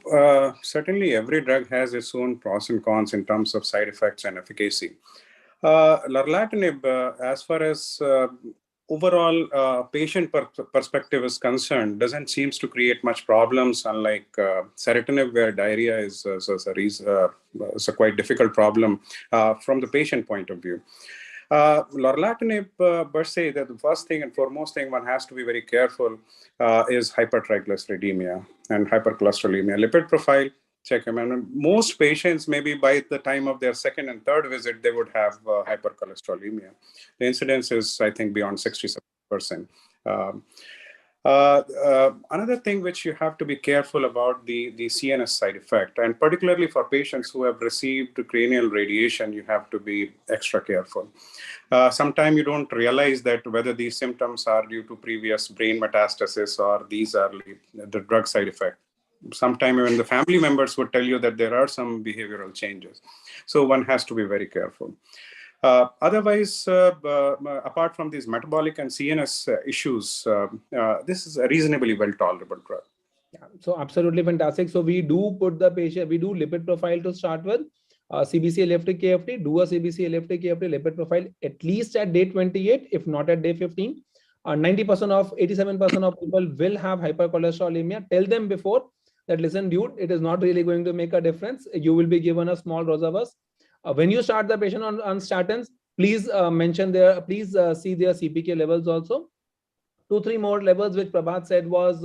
Speaker 10: certainly every drug has its own pros and cons in terms of side effects and efficacy. Lorlatinib, as far as overall patient perspective is concerned, doesn't seem to create much problems, unlike ceritinib, where diarrhea is a quite difficult problem from the patient point of view. Lorlatinib, per se, the first thing and foremost thing one has to be very careful is hypertriglyceridemia and hypercholesterolemia. Lipid profile, check them. And most patients, maybe by the time of their second and third visit, they would have hypercholesterolemia. The incidence is, I think, beyond 67%. Another thing which you have to be careful about the CNS side effect, and particularly for patients who have received cranial radiation, you have to be extra careful. Sometimes you don't realize that whether these symptoms are due to previous brain metastasis or these are the drug side effect. Sometimes even the family members would tell you that there are some behavioral changes. So one has to be very careful. Otherwise, apart from these metabolic and CNS issues, this is a reasonably well-tolerable drug.
Speaker 9: Yeah, so absolutely fantastic. So we do put the patient, we do lipid profile to start with, CBC LFT KFT, do a CBC LFT KFT lipid profile at least at day 28, if not at day 15. 87% of people will have hypercholesterolemia. Tell them before that, listen, dude, it is not really going to make a difference. You will be given a small Rosavas. When you start the patient on statins, please mention their, please see their CPK levels also. 2-3 more levels which Prabhat said was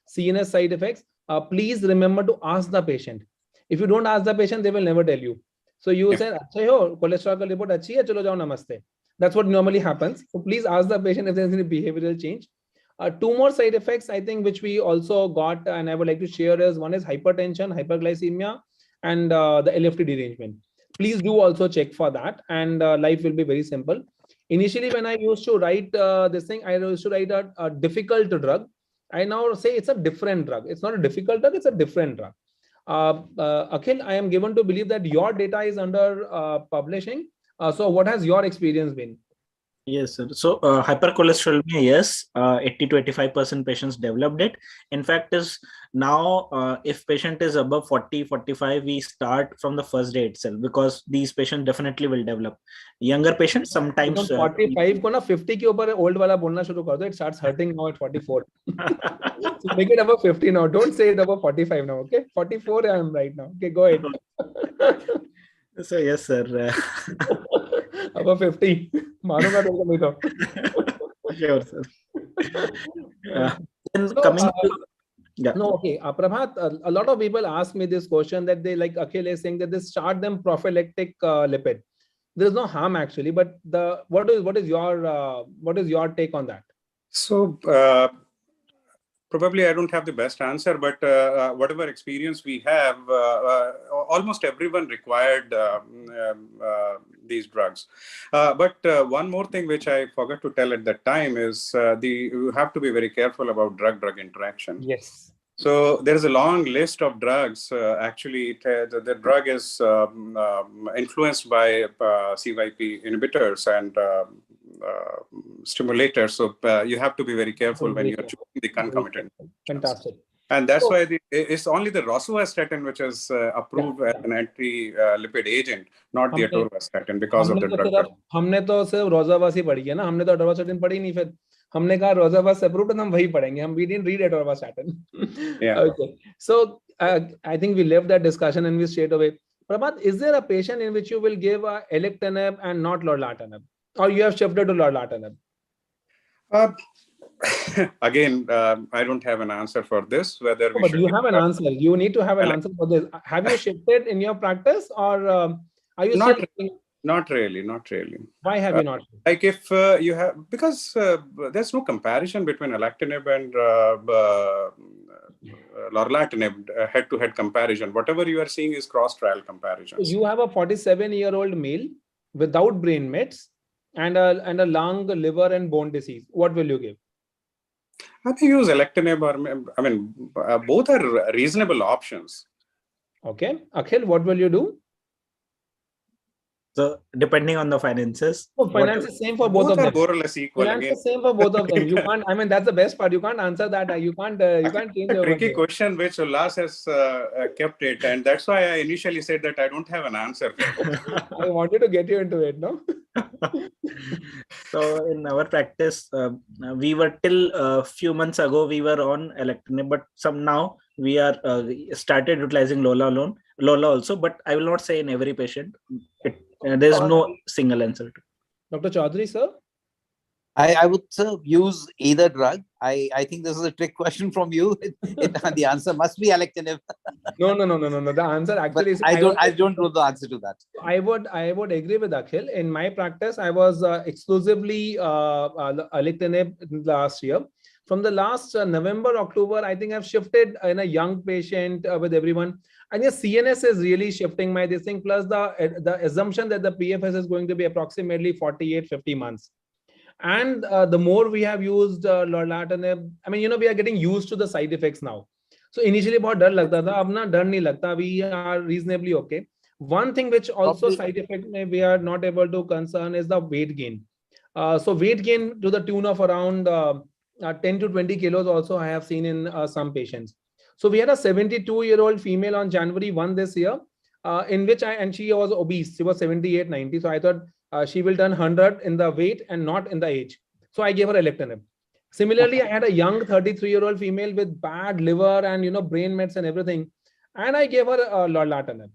Speaker 9: CNS side effects. Please remember to ask the patient. If you don't ask the patient, they will never tell you. So you say, "Achha ho, cholesterol ka report achhi hai, chalo jao, namaste." That's what normally happens. So please ask the patient if there's any behavioral change. 2 more side effects, I think, which we also got and I would like to share is, one is hypertension, hyperglycemia, and the LFT derangement. Please do also check for that, and life will be very simple. Initially, when I used to write this thing, I used to write a difficult drug. I now say it's a different drug. It's not a difficult drug, it's a different drug. Akhil, I am given to believe that your data is under publishing. So what has your experience been?
Speaker 12: Yes, sir. So hypercholesterolemia, yes, 80 to 85% patients developed it. In fact, is now if patient is above 40, 45, we start from the first day itself, because these patients definitely will develop. Younger patients sometimes
Speaker 9: 45 ko na 50 ke upar old wala bolna shuru kar do. It starts hurting now at 44. So make it above 50 now. Don't say it above 45 now. Okay, 44 I am right now. Okay, go ahead.
Speaker 12: So yes, sir.
Speaker 9: Above 50. Manunga तुमको नहीं तो.
Speaker 12: Sure, sir. Then
Speaker 9: So,
Speaker 12: coming to, yeah.
Speaker 9: No, okay. Prabhat, a lot of people ask me this question that they, like Akhil is saying, that they start them prophylactic lipid. There is no harm actually, but what is your take on that?
Speaker 10: So probably I don't have the best answer, but whatever experience we have, almost everyone required these drugs. But one more thing which I forgot to tell at that time is you have to be very careful about drug-drug interaction.
Speaker 9: Yes.
Speaker 10: So there is a long list of drugs. Actually, the drug is influenced by CYP inhibitors and stimulators. So you have to be very careful when you are choosing the concomitant.
Speaker 9: Fantastic.
Speaker 10: And that's why it's only the rosuvastatin which is approved as an anti-lipid agent, not the atorvastatin, because of the drug.
Speaker 9: हमने तो सिर्फ रोजावास ही पढ़ी है ना, हमने तो atorvastatin पढ़ी नहीं, फिर हमने कहा रोजावास approved, हम वही पढ़ेंगे. We didn't read atorvastatin.
Speaker 10: Yeah.
Speaker 9: Okay. So I think we left that discussion and we straight away. Prabhat, is there a patient in which you will give alectinib and not lorlatinib, or you have shifted to lorlatinib?
Speaker 10: Again, I don't have an answer for this. Whether we
Speaker 9: but
Speaker 10: should
Speaker 9: you have an answer. You need to have an answer for this. Have you shifted in your practice, or are you
Speaker 10: not?
Speaker 9: still...
Speaker 10: Not really. Not really.
Speaker 9: Why have you not?
Speaker 10: Like if you have, because there's no comparison between alectinib and lorlatinib, head-to-head comparison. Whatever you are seeing is cross-trial comparisons.
Speaker 9: You have a 47-year-old male without brain mets and a lung, liver, and bone disease. What will you give?
Speaker 10: I may use alectinib, or I mean, both are reasonable options.
Speaker 9: Okay, Akhil, what will you do?
Speaker 12: So depending on the finances.
Speaker 9: So finance is same for both of them.
Speaker 10: More or less equal.
Speaker 9: Finance is same for both of them. You can't. I mean, that's the best part. You can't answer that. You can't change your.
Speaker 10: Tricky question which Ullas has kept it, and that's why I initially said that I don't have an answer.
Speaker 9: I wanted to get you into it, no?
Speaker 12: So in our practice, we were till a few months ago we were on alectinib, but now we are started utilizing Lola also. But I will not say in every patient. There is no single answer.
Speaker 9: Dr. Chaudhary, sir?
Speaker 13: I would use either drug. I think this is a trick question from you. The answer must be alectinib.
Speaker 9: No. The answer actually is
Speaker 13: I don't know the answer to that.
Speaker 9: I would agree with Akhil. In my practice, I was exclusively alectinib last year. From the last November, October, I think I've shifted in a young patient with everyone. And yes, CNS is really shifting my this thing, plus the assumption that the PFS is going to be approximately 48, 50 months. And the more we have used lorlatinib, I mean, we are getting used to the side effects now. So initially बहुत डर लगता था, अब ना डर नहीं लगता. We are reasonably okay. One thing which also side effect we are not able to concern is the weight gain. So weight gain to the tune of around 10 to 20 kilos also I have seen in some patients. So we had a 72-year-old female on January 1 this year, in which she was obese. She was 78, 90. So I thought she will turn 100 in the weight and not in the age. So I gave her alectinib. Similarly, I had a young 33-year-old female with bad liver and brain mets and everything, and I gave her lorlatinib.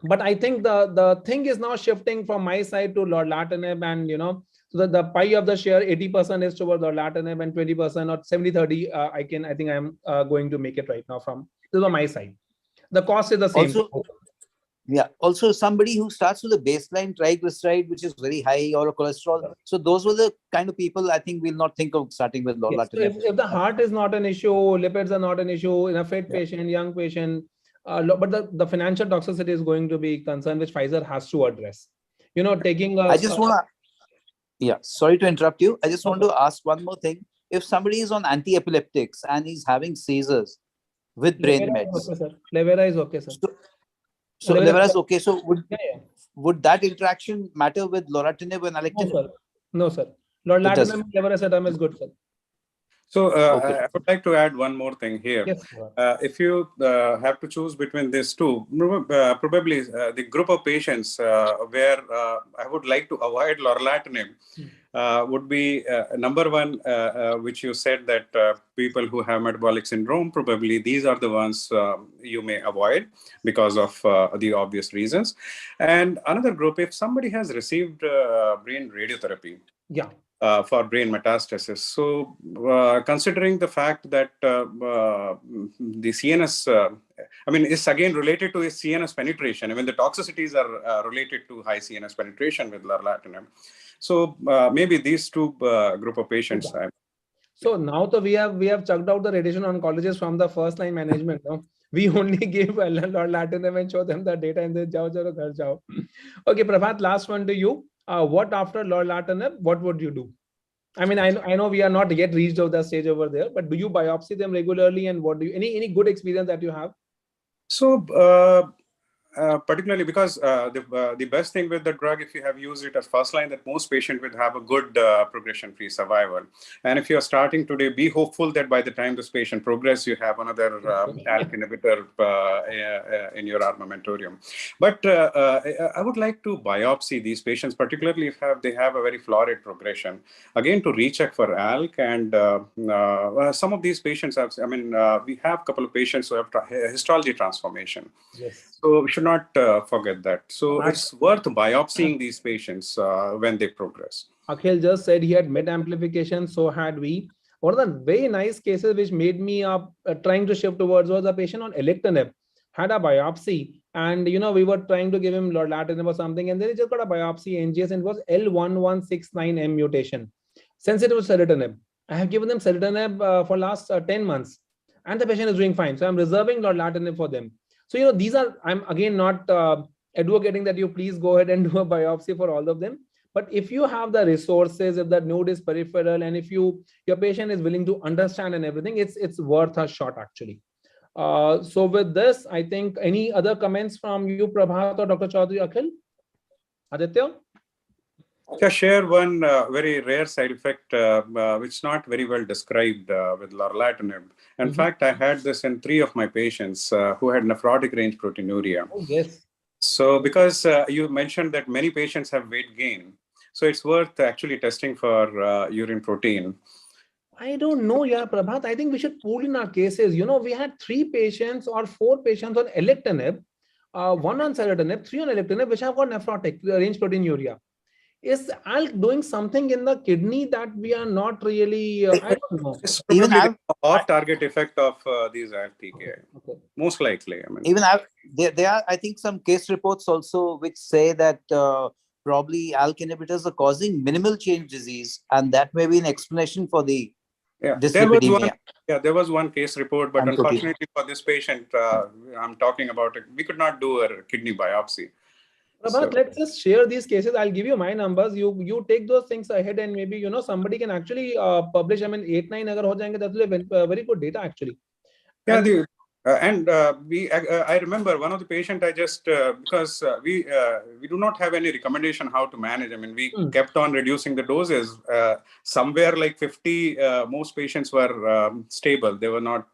Speaker 9: But I think the thing is now shifting from my side to lorlatinib, and so the pie of the share 80% is towards lorlatinib and 20% or 70-30. I think I'm going to make it right now from my side. The cost is the same.
Speaker 13: Also somebody who starts with a baseline triglyceride which is very high, or a cholesterol. So those were the kind of people I think we'll not think of starting with lorlatinib.
Speaker 9: Yes, so if the heart is not an issue, lipids are not an issue in a fit patient, young patient, but the financial toxicity is going to be concern which Pfizer has to address. Taking
Speaker 13: I just want to, sorry to interrupt you. I just want to ask one more thing. If somebody is on anti-epileptics and he's having seizures with brain meds.
Speaker 9: Levera is okay, sir.
Speaker 13: So Levera is okay. So would that interaction matter with loratinib and alectinib?
Speaker 9: No, sir. Lorlatinib and leveracetam is good, sir.
Speaker 10: So I would like to add one more thing here.
Speaker 9: Yes,
Speaker 10: if you have to choose between these two, probably the group of patients where I would like to avoid lorlatinib would be number one, which you said that people who have metabolic syndrome, probably these are the ones you may avoid because of the obvious reasons. And another group, if somebody has received brain radiotherapy. For brain metastasis. So considering the fact that the CNS, is again related to CNS penetration. The toxicities are related to high CNS penetration with lorlatinib. So maybe these two group of patients.
Speaker 9: So now we have chucked out the radiation oncologists from the first line management. No? We only give lorlatinib and show them the data and then jao. Okay, Prabhat, last one to you. What after lorlatinib, what would you do? I know we are not yet reached of the stage over there, but do you biopsy them regularly, and what do you any good experience that you have?
Speaker 10: So particularly because the best thing with the drug, if you have used it as first line, that most patients will have a good progression-free survival. And if you are starting today, be hopeful that by the time this patient progress, you have another ALK inhibitor in your armamentarium. But I would like to biopsy these patients, particularly if they have a very florid progression, again to recheck for ALK. And some of these patients have, we have a couple of patients who have histology transformation.
Speaker 9: Yes.
Speaker 10: So we should not forget that. So it's worth biopsying these patients when they progress.
Speaker 9: Akhil just said he had MET amplification, so had we. One of the very nice cases which made me trying to shift towards was a patient on alectinib, had a biopsy, and we were trying to give him lorlatinib or something, and then he just got a biopsy NGS, and it was L1169M mutation, sensitive to serotinib. I have given them serotinib for last 10 months, and the patient is doing fine. So I'm reserving lorlatinib for them. So, these are, I'm again not advocating that you please go ahead and do a biopsy for all of them. But if you have the resources, if the node is peripheral, and if your patient is willing to understand and everything, it's worth a shot actually. So with this, I think any other comments from you, Prabhat or Dr. Chaudhary, Akhil? Aditya?
Speaker 10: Yeah, share one very rare side effect which is not very well described with lorlatinib. In fact, I had this in 3 of my patients who had nephrotic range proteinuria.
Speaker 9: Oh, yes.
Speaker 10: So because you mentioned that many patients have weight gain, so it's worth actually testing for urine protein.
Speaker 9: I don't know, Prabhat. I think we should pool in our cases. We had 3 patients or 4 patients on alectinib, 1 on serotinib, 3 on alectinib, which have got nephrotic range proteinuria. Is ALK doing something in the kidney that we are not really, I don't know.
Speaker 10: It's probably the off-target effect of these ALK TKI, most likely.
Speaker 13: There are, I think, some case reports also which say that probably ALK inhibitors are causing minimal change disease, and that may be an explanation for the
Speaker 10: Yeah,
Speaker 13: dyslipidemia.
Speaker 10: there was one case report, but
Speaker 13: And protein.
Speaker 10: unfortunately for this patient, I'm talking about it, we could not do a kidney biopsy.
Speaker 9: Prabhat, let's just share these cases. I'll give you my numbers. You take those things ahead, and maybe somebody can actually publish. I mean, 8-9 agar ho jayenge, that will be very good data actually.
Speaker 10: Yeah, I remember one of the patient I just because we do not have any recommendation how to manage. I mean, we kept on reducing the doses. Somewhere like 50, most patients were stable. They were not.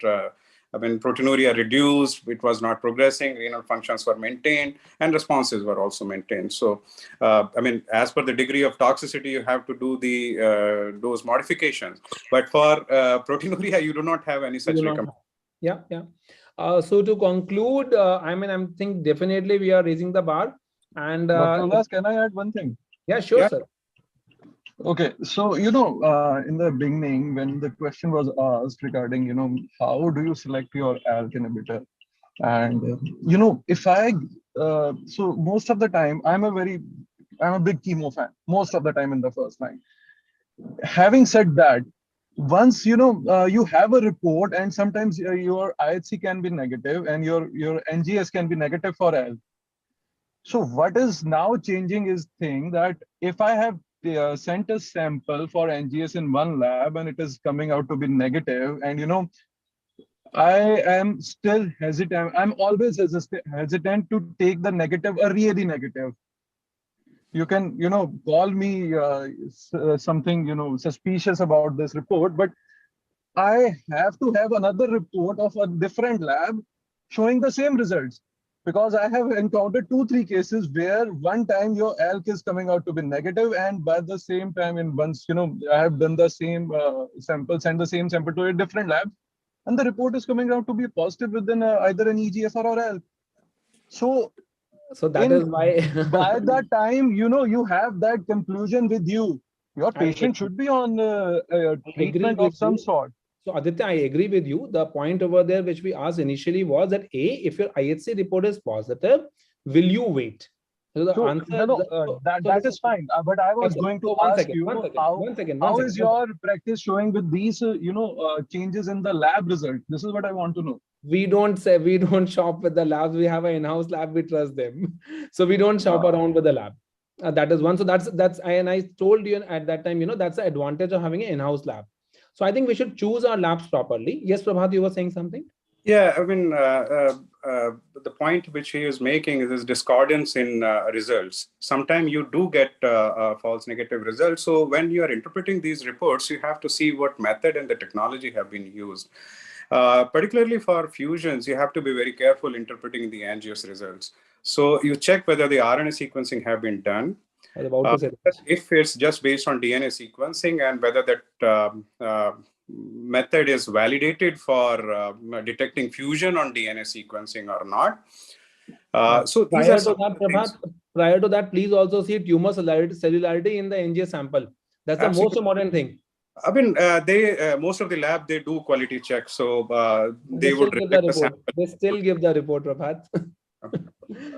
Speaker 10: I mean, proteinuria reduced. It was not progressing. Renal functions were maintained, and responses were also maintained. So, I mean, as per the degree of toxicity, you have to do the dose modifications. But for proteinuria, you do not have any such recommendation.
Speaker 9: Yeah. So to conclude, I mean, I think definitely we are raising the bar. And
Speaker 11: Dr. Ullas, can I add one thing?
Speaker 9: Yeah, sure, sir.
Speaker 11: Okay, so in the beginning, when the question was asked regarding how do you select your ALK inhibitor, and if I so most of the time I'm a big chemo fan. Most of the time in the first line. Having said that, once you have a report, and sometimes your IHC can be negative and your NGS can be negative for ALK. So what is now changing is that if I have sent a sample for NGS in one lab and it is coming out to be negative, and I am still hesitant. I'm always hesitant to take the negative or really negative. You can call me something suspicious about this report, but I have to have another report of a different lab showing the same results. Because I have encountered 2-3 cases where one time your ALK is coming out to be negative, and by the same time, once I have done the same sample, sent the same sample to a different lab, and the report is coming out to be positive within either an EGFR or ALK. So
Speaker 9: that is why
Speaker 11: by that time, you have that conclusion with you. Your patient should be on treatment of some sort.
Speaker 9: So Aditya, I agree with you. The point over there which we asked initially was that if your IHC report is positive, will you wait? So the answer
Speaker 11: that is fine. But I was going to ask you how is your practice showing with these changes in the lab result? This is what I want to know.
Speaker 9: We don't shop with the labs. We have an in-house lab. We trust them. So we don't shop around with the lab. That is one. So that's I told you at that time, that's the advantage of having an in-house lab. So I think we should choose our labs properly. Yes, Prabhat, you were saying something?
Speaker 10: Yeah, I mean, the point which he is making is this discordance in results. Sometimes you do get false negative results. So when you are interpreting these reports, you have to see what method and the technology have been used. Particularly for fusions, you have to be very careful interpreting the NGS results. So you check whether the RNA sequencing have been done. If it's just based on DNA sequencing, and whether that method is validated for detecting fusion on DNA sequencing or not. So
Speaker 9: prior to that, please also see tumor cellularity in the NGS sample. That's the most important thing.
Speaker 10: I mean, most of the lab, they do quality checks, so they would
Speaker 9: reject the sample. They still give the report, Prabhat.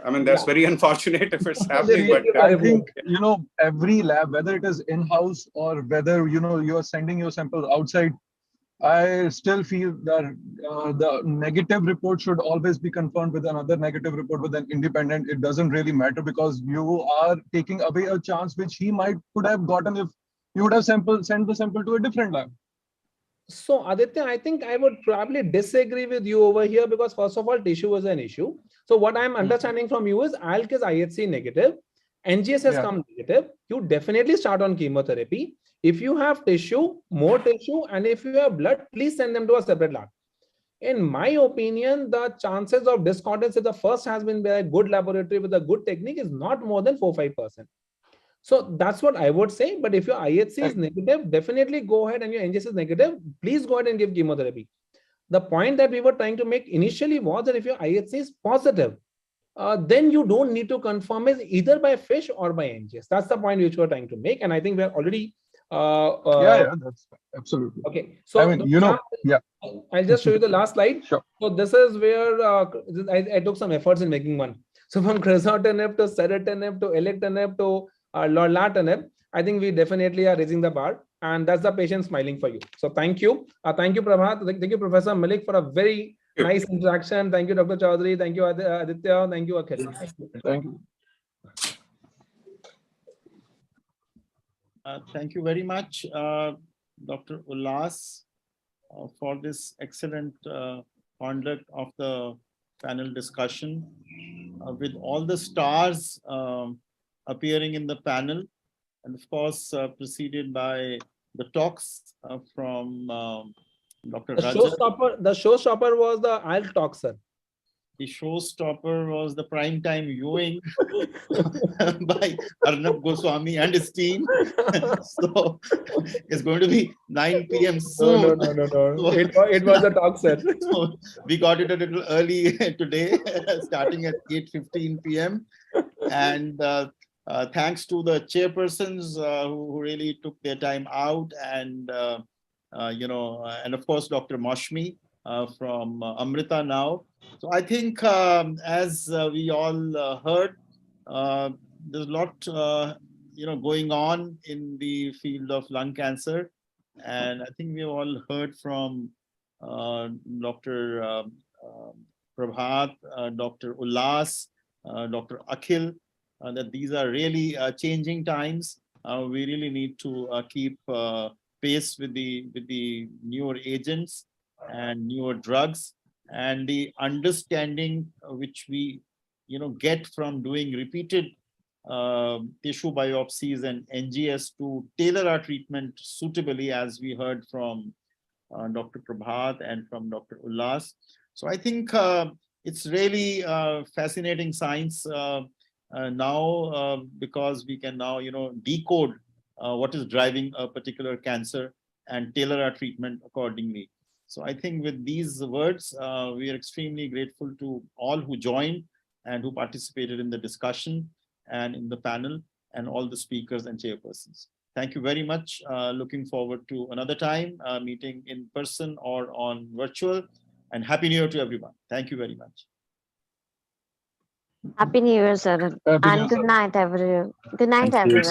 Speaker 10: I mean, that's very unfortunate if it's happening. But
Speaker 11: I think every lab, whether it is in-house or whether you are sending your sample outside, I still feel that the negative report should always be confirmed with another negative report with an independent. It doesn't really matter, because you are taking away a chance which he could have gotten if you would have sent the sample to a different lab.
Speaker 9: So Aditya, I think I would probably disagree with you over here, because first of all, tissue is an issue. So what I'm understanding from you is ALK is IHC negative, NGS has come negative. You definitely start on chemotherapy. If you have tissue, more tissue, and if you have blood, please send them to a separate lab. In my opinion, the chances of discordance if the first has been by a good laboratory with a good technique is not more than 4-5%. So that's what I would say. But if your IHC is negative, definitely go ahead, and your NGS is negative, please go ahead and give chemotherapy. The point that we were trying to make initially was that if your IHC is positive, then you don't need to confirm it either by FISH or by NGS. That's the point which we're trying to make. And I think we're already...
Speaker 11: that's absolutely.
Speaker 9: Okay. So
Speaker 11: I mean,
Speaker 9: I'll just show you the last slide.
Speaker 11: Sure.
Speaker 9: So this is where I took some efforts in making one. So from crizotinib to ceritinib to alectinib to lorlatinib, I think we definitely are raising the bar. and that's the patient smiling for you. So thank you. Thank you, Prabhat. Thank you, Professor Malik, for a very nice interaction. Thank you, Dr. Chaudhary. Thank you, Aditya. Thank you, Akhil.
Speaker 11: Thank you.
Speaker 2: Thank you very much, Dr. Ullas, for this excellent conduct of the panel discussion with all the stars appearing in the panel, and of course preceded by the talks from Dr. Rajat.
Speaker 9: The showstopper was the IELTS talk, sir.
Speaker 2: The showstopper was the primetime viewing by Arnab Goswami and his team. So it's going to be 9 p.m. soon.
Speaker 9: No. So, it was a talk, sir.
Speaker 2: So we got it a little early today, starting at 8:15 p.m. And thanks to the chairpersons who really took their time out, and and of course Dr. Mashmi from Amrita Now. So I think as we all heard, there's a lot going on in the field of lung cancer, and I think we've all heard from Dr. Prabhat, Dr. Ullas, Dr. Akhil, that these are really changing times. We really need to keep pace with the newer agents and newer drugs, and the understanding which we get from doing repeated tissue biopsies and NGS to tailor our treatment suitably, as we heard from Dr. Prabhat and from Dr. Ullas. So I think it's really fascinating science now, because we can now decode what is driving a particular cancer and tailor our treatment accordingly. So I think with these words, we are extremely grateful to all who joined and who participated in the discussion and in the panel, and all the speakers and chairpersons. Thank you very much. Looking forward to another time, meeting in person or on virtual, and Happy New Year to everyone. Thank you very much.
Speaker 1: Happy New Year, sir. And good night, everyone. Good night, everyone.